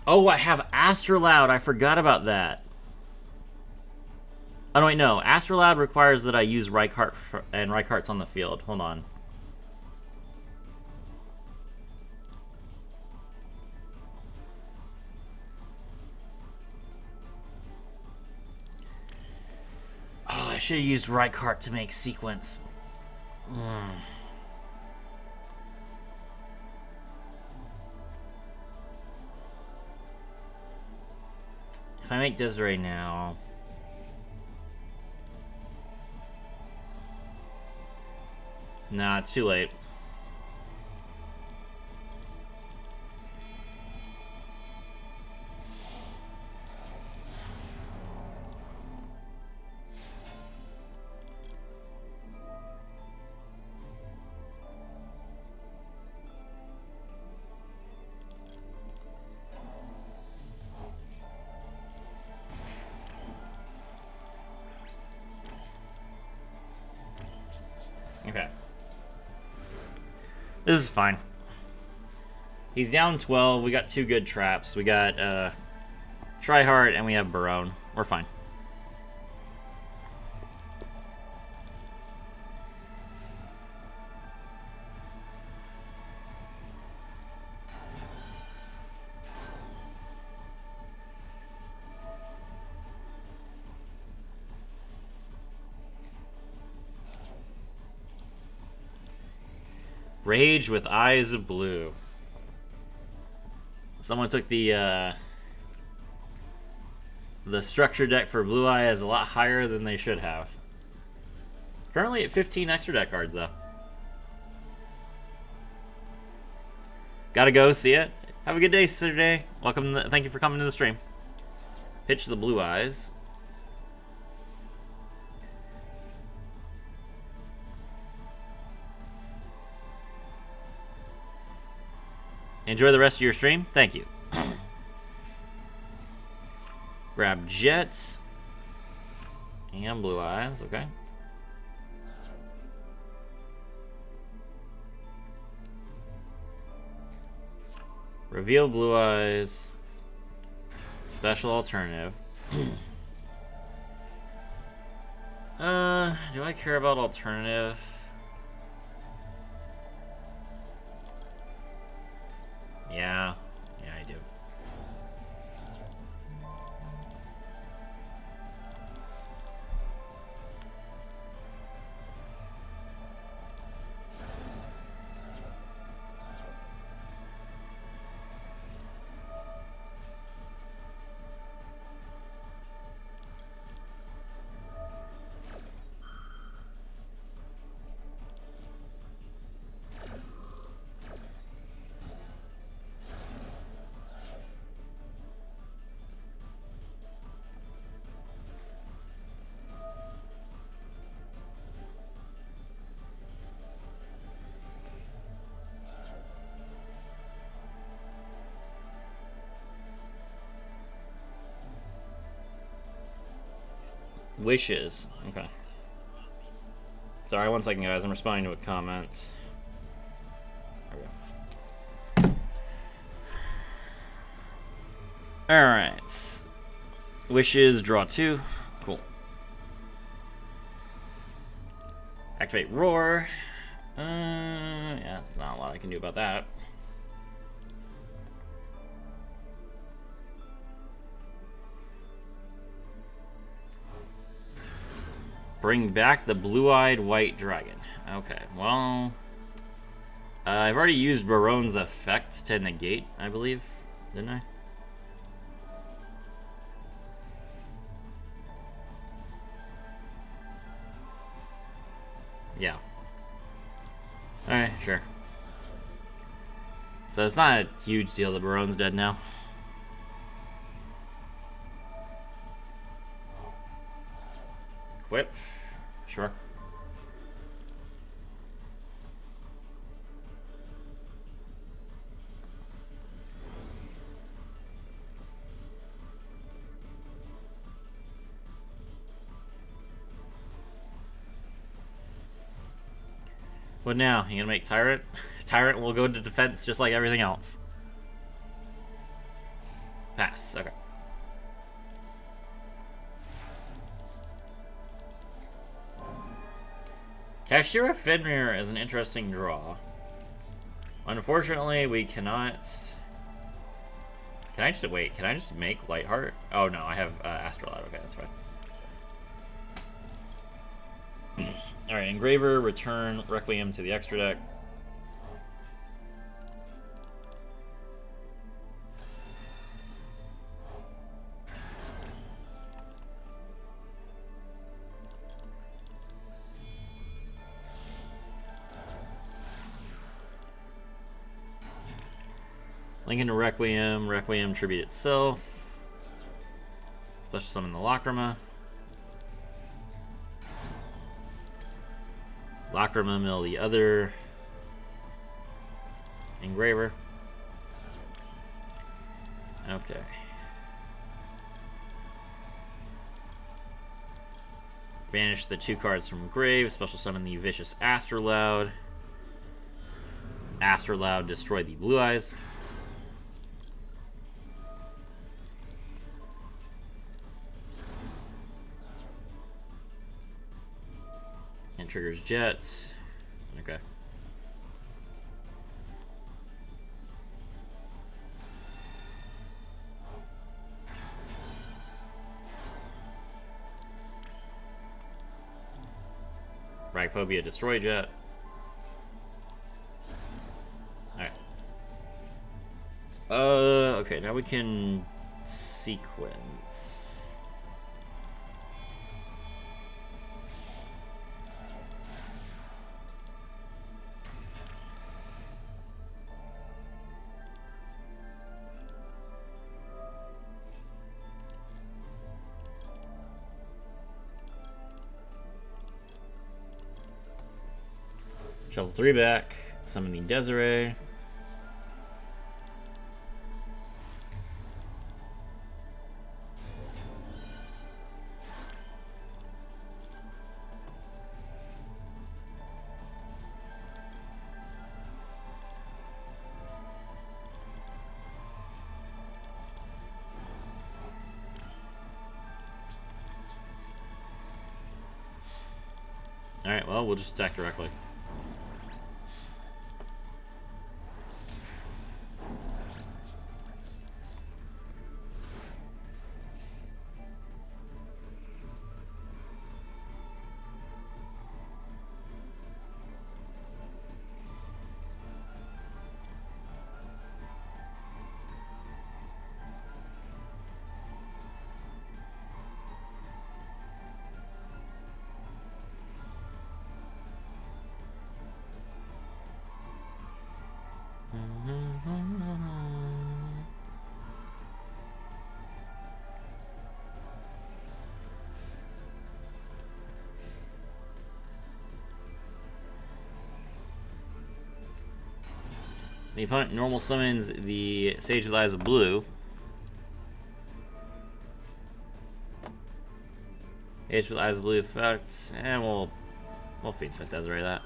Oh, I have Astrolaud. I forgot about that. Oh, no, wait, no. Astrolaud requires that I use Reichheart, and Reichheart's on the field. Hold on. Oh, I should have used Reichheart to make sequence. If I make Desiree now... Nah, it's too late. Okay. This is fine. He's down 12. We got two good traps. We got Tryhard and we have Baronne. We're fine. Rage with Eyes of Blue. Someone took the structure deck for Blue Eye is a lot higher than they should have. Currently at 15 extra deck cards, though. Gotta go, see ya. Have a good day, Saturday. Welcome, thank you for coming to the stream. Pitch the Blue Eyes. Enjoy the rest of your stream. Thank you. Grab Jets. And Blue Eyes, okay. Reveal Blue Eyes. Special alternative. Do I care about alternative? Wishes. Okay. Sorry, 1 second, guys. I'm responding to a comment. There we go. Alright. Wishes, draw 2. Cool. Activate Roar. Yeah, there's not a lot I can do about that. Bring back the blue-eyed white dragon. Okay, well... I've already used Baronne's effect to negate, I believe. Didn't I? Yeah. Alright, sure. So it's not a huge deal that Baronne's dead now. Equip. Sure. What now? You gonna make Tyrant? Tyrant will go into defense just like everything else. Pass. Okay. Cashier of Fenrir is an interesting draw. Unfortunately, we cannot... Can I just... Wait, can I just make Lightheart? Oh, no, I have Astrolabe. Okay, that's fine. Alright, Engraver, return Requiem to the extra deck. Link into Requiem, Requiem tribute itself. Special summon the Lacrima. Lacrima mill the other Engraver. Okay. Banish the 2 cards from grave. Special summon the Vicious Astrolabe. Astrolabe destroy the Blue Eyes. And triggers Jets. Okay. Ragphobia, destroy Jet. Alright. Okay, now we can sequence. Shuffle 3 back, summoning Desiree. Alright, well, we'll just attack directly. The opponent normal summons the Sage with Eyes of Blue. Age with Eyes of Blue effect, and we'll feed Smith Desiree that.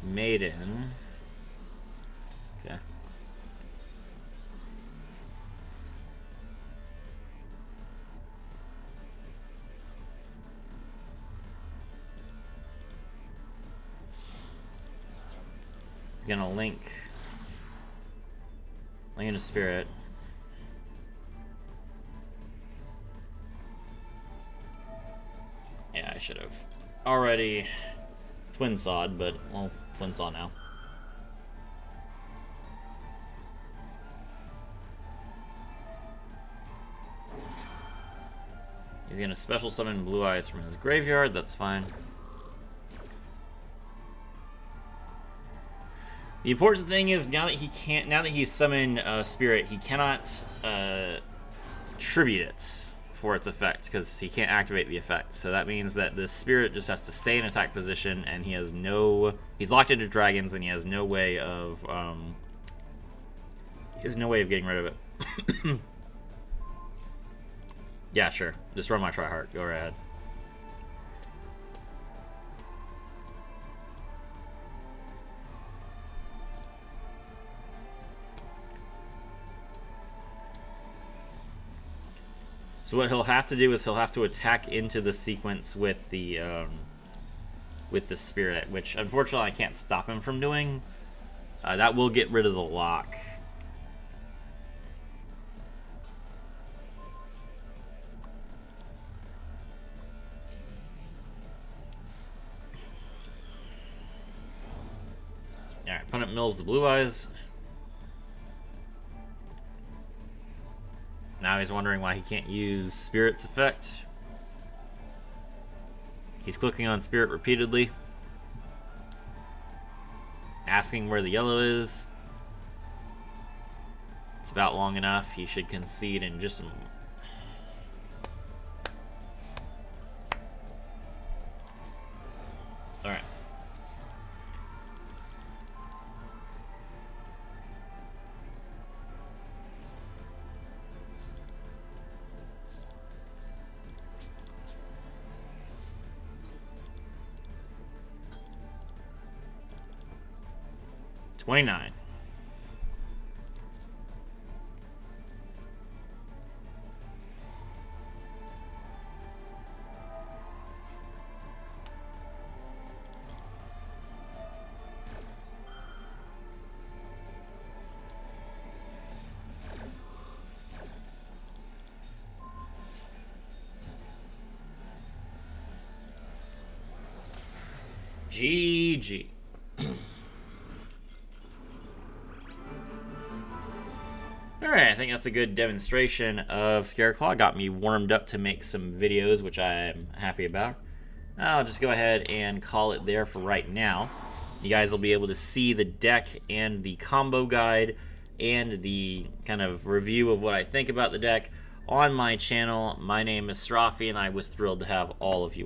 Maiden. Okay. Gonna link into spirit. Yeah, I should have already twin sawed, but well, twin saw now. He's gonna special summon Blue Eyes from his graveyard. That's fine. The important thing is now that he's summoned Spirit, he cannot tribute it for its effect because he can't activate the effect. So that means that the Spirit just has to stay in attack position, and he's locked into dragons, and he has no way of getting rid of it. Yeah, sure. Just run my Tri-Heart. Go right ahead. So what he'll have to do is he'll have to attack into the sequence with the Spirit, which unfortunately I can't stop him from doing. That will get rid of the lock. Alright, opponent mills the Blue Eyes. Now he's wondering why he can't use Spirit's effect. He's clicking on Spirit repeatedly, asking where the yellow is. It's about long enough. He should concede in just a moment. Alright. $29. GG. Alright, I think that's a good demonstration of Scareclaw. Got me warmed up to make some videos, which I'm happy about. I'll just go ahead and call it there for right now. You guys will be able to see the deck and the combo guide and the kind of review of what I think about the deck on my channel. My name is Strafi, and I was thrilled to have all of you